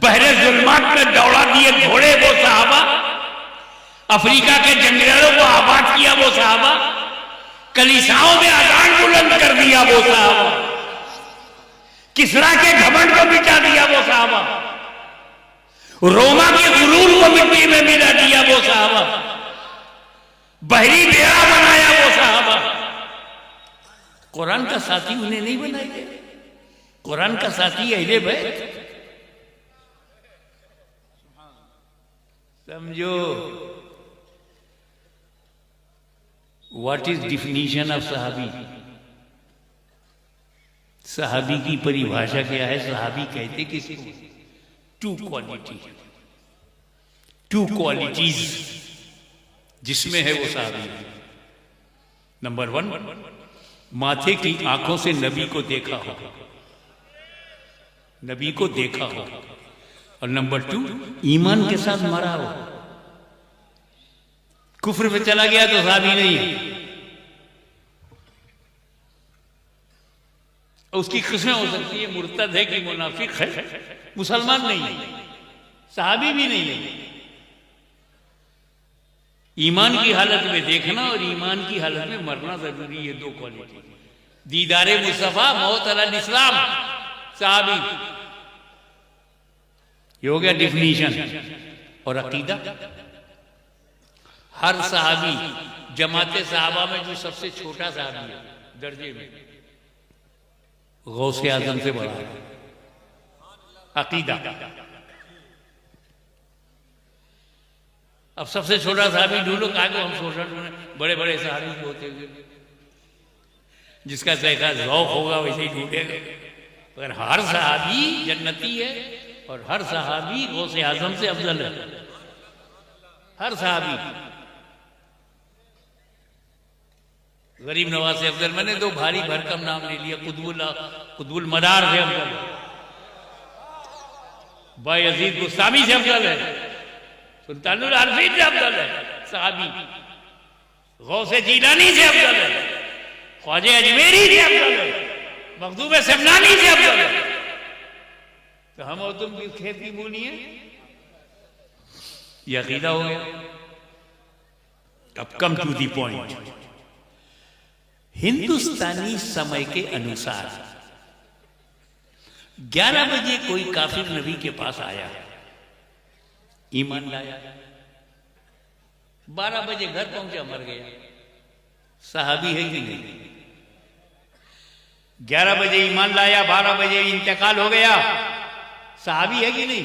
बहरे जुल्मात में दौड़ा दिए घोड़े वो सहाबा, अफ्रीका के जंगलों को आबाद किया वो सहाबा, कलीसाओं में अजान बुलंद कर दिया वो सहाबा, किसरा के घमंड को मिटा दिया वो सहाबा, रोमा के गुरूर को मिट्टी में मिला दिया वो सहाबा, बहरी बेड़ा बनाया वो सहाबा। कुरान का साथी उन्हें नहीं बनाया, कुरान का साथी अहले बैत। समझो व्हाट इज डिफिनीशन ऑफ सहाबी। सहाबी की परिभाषा क्या है? सहाबी कहते किसको? टू क्वालिटीज जिसमें है वो सहाबी। नंबर 1, माथे की आंखों से नबी को देखा हो, नबी को देखा हो। और नंबर 2, ईमान के साथ मरा हो। कुफ्र पे चला गया तो सहाबी नहीं है। उसकी किस्में हो सकती है, मुर्तद है कि मुनाफिक है, मुसलमान नहीं है, सहाबी भी नहीं है। ईमान की हालत में देखना और ईमान की हालत में मरना जरूरी है, 2 क्वालिटी। दीदारे मुस्तफा मौत अलल इस्लाम, सहाबी। ये हो गया डिफिनीशन। और अकीदा, हर सहाबी जमाते सहाबा में जो सबसे छोटा सहाबी है दर्जे में, गौसे आजम से बड़ा है। अकीदा। अब सबसे छोटा सहाबी ढूंढो, कहा को हम सोचा बड़े बड़े सहाबी होते हुए, जिसका जैसा ज़ौक़ होगा वैसे ही ढूंढेगा। पर हर सहाबी जन्नती है और हर सहाबी गौसे आजम से अफजल है। हर सहाबी। गरीब नवाज से अफजल, मैंने 2 भारी भरकम नाम ले लिया। कुतुबुल मदार से अफजल है, बायजीद गुस्तामी से अफजल है, सुल्तानुल आरफीन से अफजल है सहाबी, गौसे जीलानी से अफजल है, ख्वाजा अजमेरी से अफजल है, मखदूम समनानी से अफजल है। तो हम और तुम किस खेत की मूली है? ये अकीदा हो गया। अब कम टू दी पॉइंट। हिंदुस्तानी समय के अनुसार 11 बजे कोई काफिर नबी के पास आया, ईमान लाया, 12 बजे घर पहुंचा, मर गया। सहाबी है कि नहीं? 11 बजे ईमान लाया, 12 बजे इंतकाल हो गया, सहाबी है कि नहीं?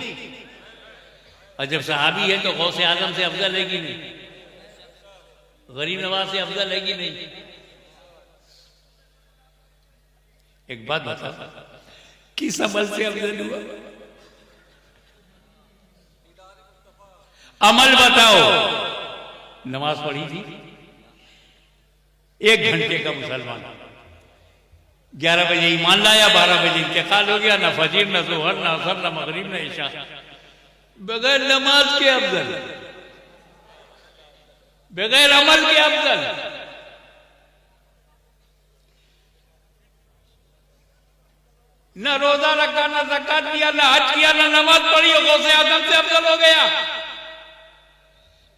और जब सहाबी है तो गौसे आजम से अफजल है कि नहीं? गरीब नवाज से अफजल है कि नहीं? एक बात बता, किस अमल से अफजल हुआ? अमल बताओ। नमाज पढ़ी थी, 1 घंटे का मुसलमान, 11 बजे ईमान लाया, 12 बजे इंतकाल हो गया। ना फजीर, ना जोहर, ना असर, ना मगरिब, ना इशा, बगैर नमाज के अफजल, बगैर अमल के अफजल। न रोजा रखा, न ज़कात दिया, न हज किया, न नमाज पढ़ी, गौसे आजम से अफजल हो गया।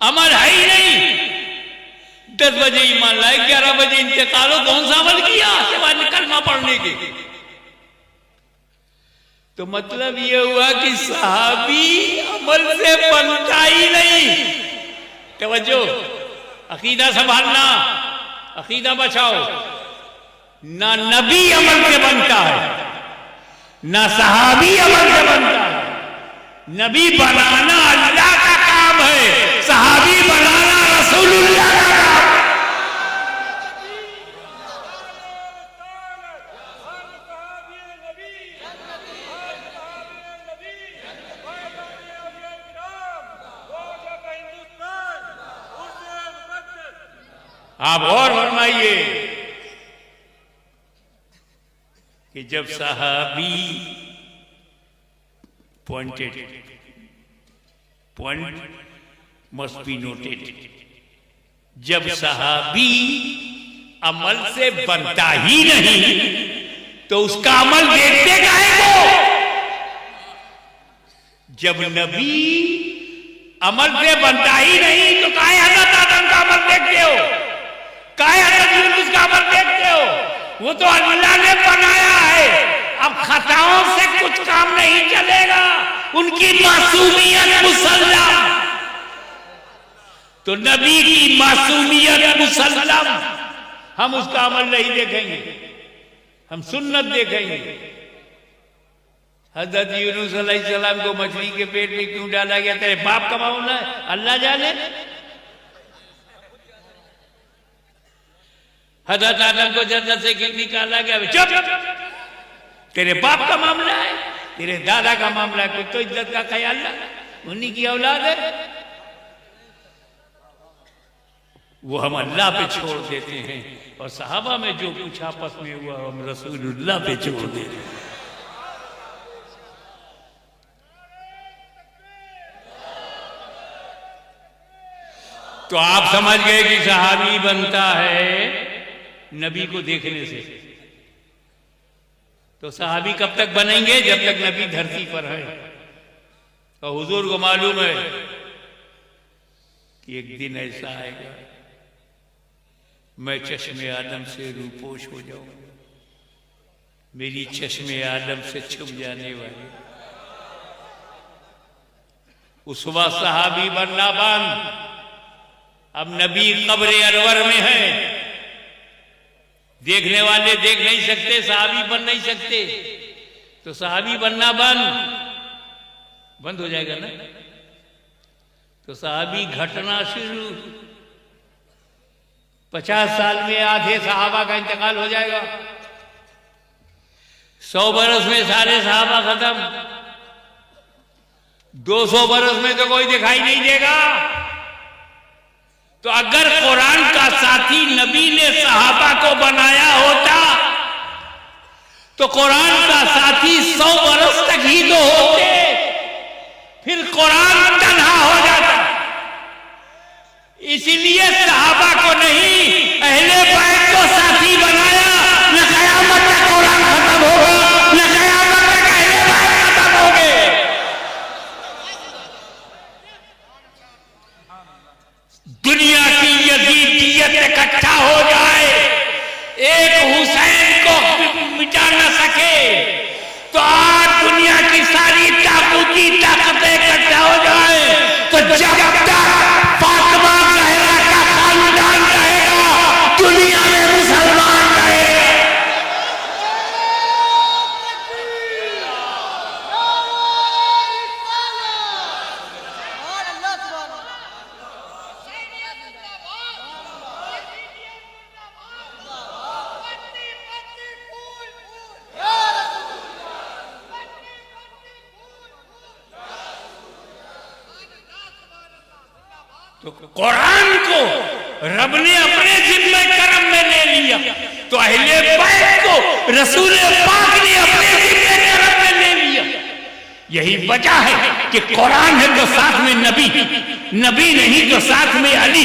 अमल है ही नहीं। 10 बजे ईमान लाए, 11 बजे इंतकाल हो, कौन सा अमल किया सिवाय कलमा पढ़ने के? तो मतलब ये हुआ कि सहाबी अमल से बनता ही नहीं। तवज्जो, अकीदा संभालना, अकीदा बचाओ। ना नबी अमल से बनता है, ना सहाबी अमल से बनता है। नबी बनाना अल्लाह का काम है, सहाबी बनाना रसूलुल्लाह का काम। आप और फरमाइए कि जब सहाबी पॉइंट मस्ट बी नोटेड, जब सहाबी अमल से बनता ही नहीं तो उसका अमल देखते काहे को? जब नबी अमल से बनता ही नहीं तो काहे हजरत आदम का अमल देखते हो, काहे हजरत यूनुस का अमल देखते हो? वो तो अल्लाह ने बनाया है। अब खताओं से कुछ काम नहीं चलेगा, उनकी मासूमियत मुसल्लम। तो नबी की मासूमियत मुसल्लम, हम उसका अमल नहीं देखेंगे, हम सुन्नत देखेंगे। हजरत यूनुस अलैहिस्सलाम को मछली के पेट में क्यों डाला गया? तेरे बाप का मामला है, अल्लाह जाने। हजरत आदम को जन्नत से क्यों निकाला गया? चुप, तेरे बाप का मामला है, तेरे दादा का मामला है। कुछ तो इज्जत का ख्याल ना, उन्हीं की औलाद है। वो हम अल्लाह पे छोड़ देते हैं, और सहाबा में जो कुछ आपस में हुआ हम रसूलुल्लाह पे छोड़ देते हैं। तो आप समझ गए कि सहाबी बनता है नबी को देखने से। तो सहाबी कब तक बनेंगे? जब तक नबी धरती पर है। और हुजूर को मालूम है कि एक दिन ऐसा आएगा मैं चश्मे आदम से रूपोश हो जाऊंगा, मेरी चश्मे आदम से छुप जाने वाली। उस वक्त सहाबी बनना बंद। अब नबी कब्र अरवर में है, देखने वाले देख नहीं सकते, सहाबी बन नहीं सकते। तो सहाबी बनना बंद हो जाएगा ना। तो सहाबी घटना शुरू। 50 साल में आधे सहाबा का इंतकाल हो जाएगा। 100 बरस में सारे सहाबा खत्म। 200 बरस में तो कोई दिखाई नहीं देगा। तो अगर कुरान का साथी नबी ने सहाबा को बनाया होता तो कुरान का साथी 100 बरस तक ही तो होते, फिर कुरान तन्हा हो जाता। इसलिए सहाबा को नहीं, अहले बैत को साथी बनाया। न कयामत तक कुरान खत्म होगा, न कयामत तक अहले बैत खत्म होंगे। दुनिया की यजीदियत इकट्ठा हो जाए, एक हुसैन को मिटा न सके, तो आज दुनिया की सारी ताकूती ताकतें इकट्ठा हो जाए, तो जब तक फातिमा ज़हरा का खानदान रहेगा दुनिया में मुसलमान रहेगा। तो कुरान को रब ने अपने जिम्मे करम में ले लिया, तो अहले बैत को रसूल पाक ने अपने जिम्मे करम में ले लिया। यही वजह है कि कुरान है तो साथ में नबी, नबी नहीं तो साथ में अली,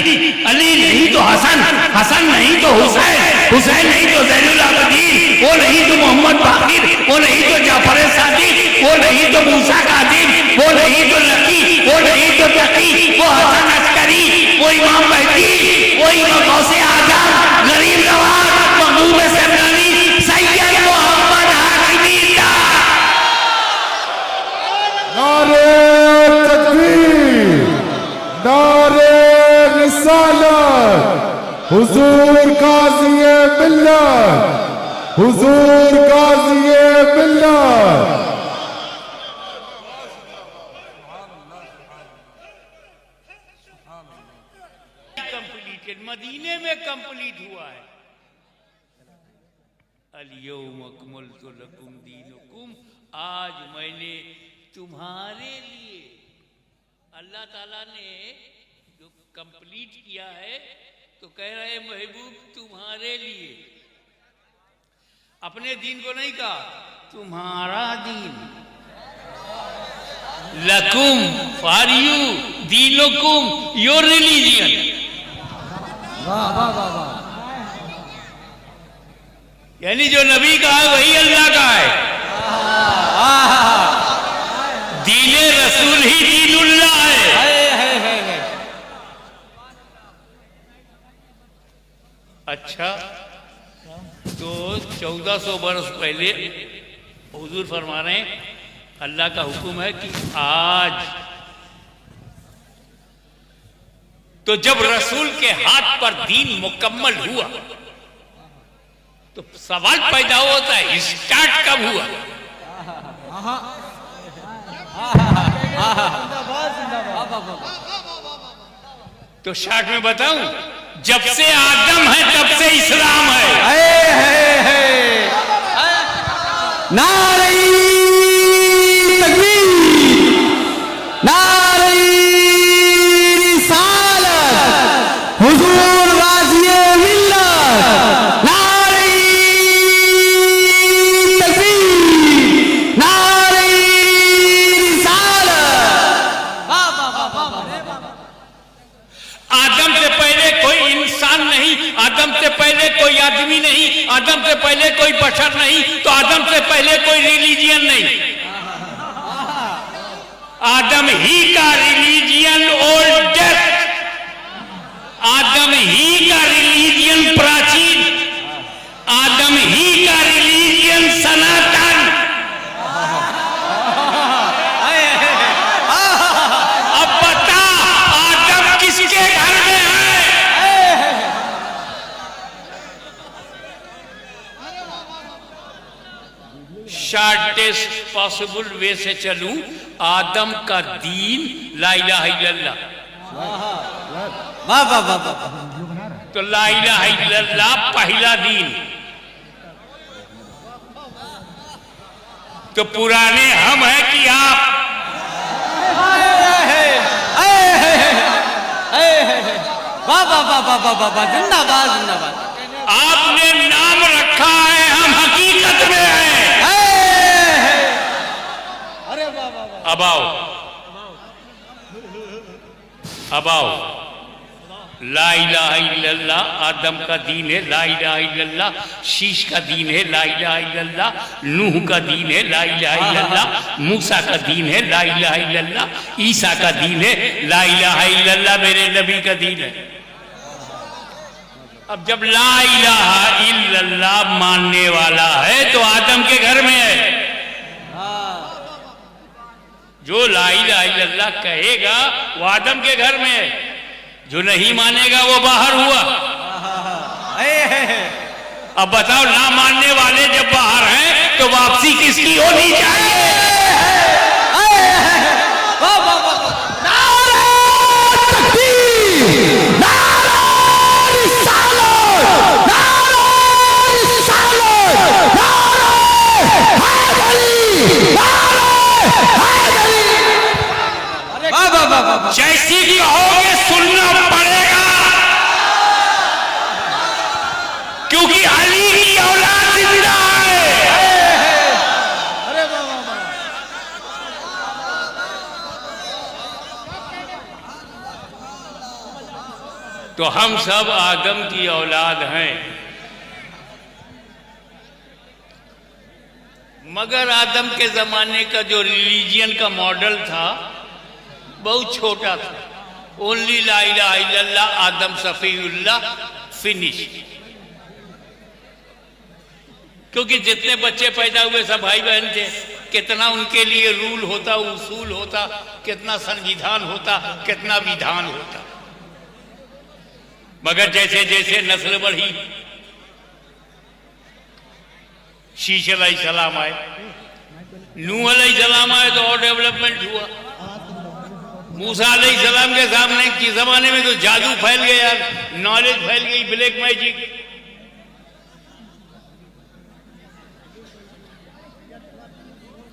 अली नहीं तो हसन, हसन नहीं तो हुसैन, हुसैन नहीं तो ज़ैनुल आबिदीन, वो नहीं तो मोहम्मद बाकिर, वो नहीं तो जाफर सादिक, वो नहीं तो मूसा कादिम, वो नहीं तो लकी, वो नहीं तो तकी, वो हसन अस्करी, वो इमाम महदी, वो इमाम गौसे आजम, गरीब नवाज, महबूब समदानी, सैयद मोहम्मद हाशमी। नारे तकबीर, नारे रिसालत, हुजूर गाज़ी-ए मिल्लत, हुजूर गाज़ी-ए मिल्लत। मदीने में कंप्लीट हुआ है। अल-यौम अकमलतु लकुम दीनुकुम, आज मैंने तुम्हारे लिए, अल्लाह ताला ने जो कंप्लीट किया है, तो कह रहे महबूब तुम्हारे लिए, अपने दीन को नहीं कहा, तुम्हारा दीन, लकुम फॉर यू, दीनुकुम योर रिलीजियन। यानी जो नबी का है वही अल्लाह का है। दीने रसूल ही दीनुल्लाह है। अच्छा, तो 1400 वर्ष पहले हुजूर फरमा रहे हैं अल्लाह का हुक्म है कि आज, तो जब रसूल के हाथ पर दीन मुकम्मल हुआ तो सवाल पैदा होता है स्टार्ट कब हुआ? तो शॉर्ट में बताऊं, जब से आदम है तब से इस्लाम है। नारे तकबीर, नारे रिसालत, हुजूर गाज़ी मिल्लत, नारे तकबीर, नारे रिसालत। आदम से पहले कोई इंसान नहीं, आदम से पहले कोई आदमी नहीं, आदम से पहले कोई बशर नहीं, तो आदम से पहले कोई रिलीजियन नहीं। आदम ही का रिलीजियन ओल्डेस्ट, आदम ही का रिलीजियन प्राचीन, आदम ही का रिलीजियन सनातन। अब बता आदम किसके घर में है? शॉर्टेस्ट पॉसिबल वे से चलूं, आदम का दीन ला इलाहा इल्लल्लाह। वाह वाह वाह वाह। तो ला इलाहा इल्लल्लाह पहला दीन। तो पुराने हम हैं कि आप? वाह वाह वाह वाह वाह वाह, जिंदाबाद जिंदाबाद। आपने नाम रखा है, हम हकीकत में हैं। अरे वाह वाह वाह। अब आओ, अब आओ। ला इलाहा इल्लल्लाह आदम का दीन है, ला इलाहा इल्लल्लाह शीश का दीन है, ला इलाहा इल्लल्लाह नूह का दीन है, ला इलाहा इल्लल्लाह मूसा का दीन है, ला इलाहा इल्लल्लाह ईसा का दीन है, ला इलाहा इल्लल्लाह मेरे नबी का दीन है। अब जब ला इलाहा इल्लल्लाह मानने वाला है तो आदम के घर में है। जो ला इलाहा इल्लल्लाह कहेगा वो आदम के घर में है, जो नहीं मानेगा वो बाहर हुआ। अब बताओ, ना मानने वाले जब बाहर हैं तो वापसी किसकी होनी चाहिए? जैसी कहोगे सुनना पड़ेगा, क्योंकि अली की औलाद जिंदा है। अरे वाह वाह वाह। तो हम सब आदम की औलाद हैं, मगर आदम के जमाने का जो रिलीजियन का मॉडल था बहुत छोटा था। ओनली ला इलाहा इल्लल्लाह आदम सफीउल्लाह फिनिश। क्योंकि जितने बच्चे पैदा हुए सब भाई बहन थे, कितना उनके लिए रूल होता, उसूल होता, कितना संविधान होता, कितना विधान होता। मगर जैसे जैसे नस्ल बढ़ी, शीश अलैहिस्सलाम आए, नूह अलैहिस्सलाम आए तो और डेवलपमेंट हुआ। मूसा अलैहिस्सलाम के सामने की जमाने में तो जादू फैल गया, नॉलेज फैल गई, ब्लैक मैजिक।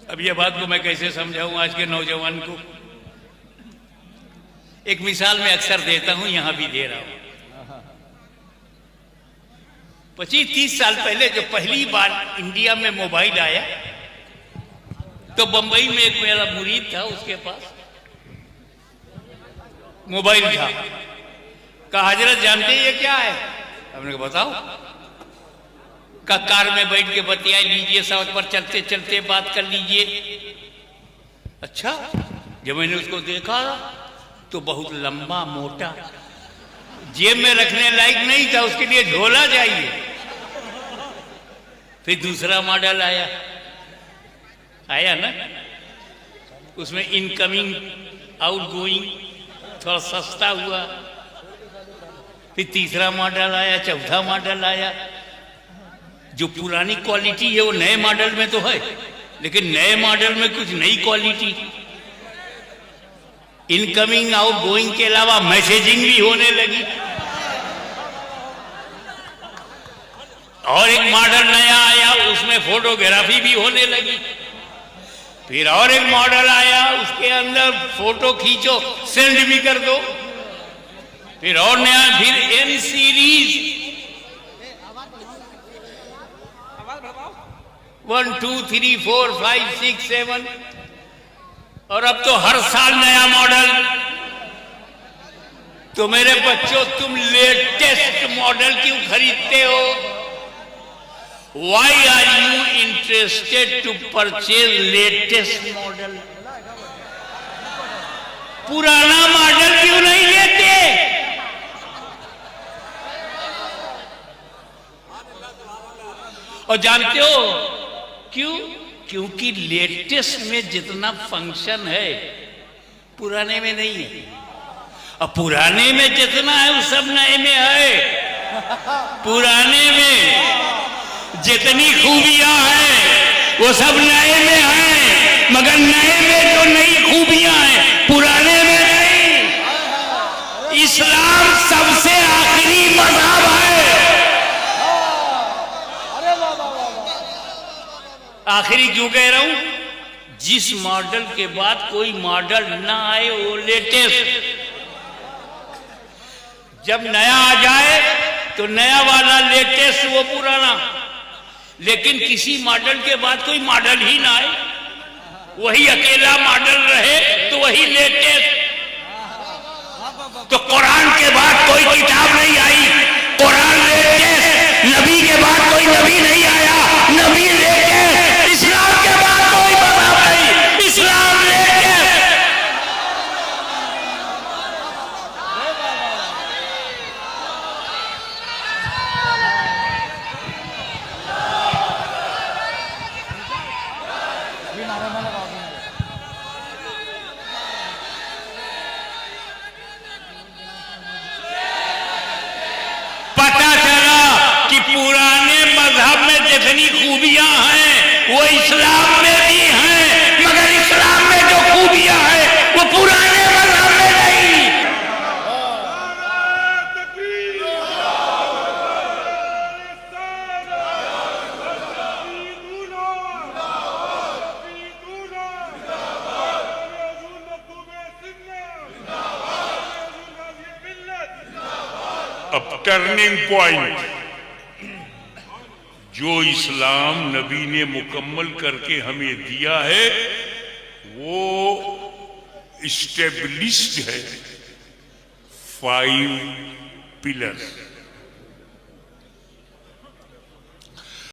अब ये बात को मैं कैसे समझाऊं आज के नौजवान को? एक मिसाल मैं अक्सर देता हूं, यहां भी दे रहा हूं। 25-30 साल पहले जब पहली बार इंडिया में मोबाइल आया तो बंबई में एक मेरा मुरीद था, उसके पास मोबाइल था। कहा हजरत जानते ये क्या है? हमने कहा बताओ। कार में बैठ के बतिया लीजिए, सड़क पर चलते चलते बात कर लीजिए। अच्छा, जब मैंने उसको देखा तो बहुत लंबा मोटा, जेब में रखने लायक नहीं था, उसके लिए झोला चाहिए। फिर दूसरा मॉडल आया ना, उसमें इनकमिंग आउटगोइंग थोड़ा सस्ता हुआ। फिर तीसरा मॉडल आया, चौथा मॉडल आया। जो पुरानी क्वालिटी है वो नए मॉडल में तो है, लेकिन नए मॉडल में कुछ नई क्वालिटी, इनकमिंग आउटगोइंग के अलावा मैसेजिंग भी होने लगी। और एक मॉडल नया आया, उसमें फोटोग्राफी भी होने लगी। फिर और एक मॉडल आया, उसके अंदर फोटो खींचो सेंड भी कर दो। फिर और नया, फिर एन सीरीज 1 2 3 4 5 6 7, और अब तो हर साल नया मॉडल। तो मेरे बच्चों, तुम लेटेस्ट मॉडल क्यों खरीदते हो? Why are you interested to purchase latest model? पुराना मॉडल क्यों नहीं लेते? और जानते हो क्यों? क्योंकि लेटेस्ट में जितना फंक्शन है पुराने में नहीं है, और पुराने में जितना है वो सब नए में है। पुराने में जितनी खूबियां हैं वो सब नए में हैं, मगर नए में जो नई खूबियां हैं पुराने में नहीं। इस्लाम सबसे आखिरी मज़हब है। आखिरी क्यों कह रहा हूं? जिस मॉडल के बाद कोई मॉडल ना आए वो लेटेस्ट। जब नया आ जाए तो नया वाला लेटेस्ट, वो पुराना। लेकिन किसी मॉडल के बाद कोई मॉडल ही ना आए, वही अकेला मॉडल रहे, तो वही लेटेस्ट। तो कुरान के बाद कोई किताब नहीं आई, कुरान लेटेस्ट। नबी के बाद कोई नबी नहीं आया, नबी लेटेस्ट। इस्लाम के बाद कोई मज़हब नहीं, इस्लाम लेटेस्ट। पता चला कि पुराने मजहब में जितनी खूबियां हैं वो इस्लाम में भी हैं, मगर इस्लाम में जो खूबियां हैं वो पुराने मजहब में नहीं। अब टर्निंग पॉइंट, जो इस्लाम नबी ने मुकम्मल करके हमें दिया है वो इस्टेब्लिश्ड है 5 पिलर्स।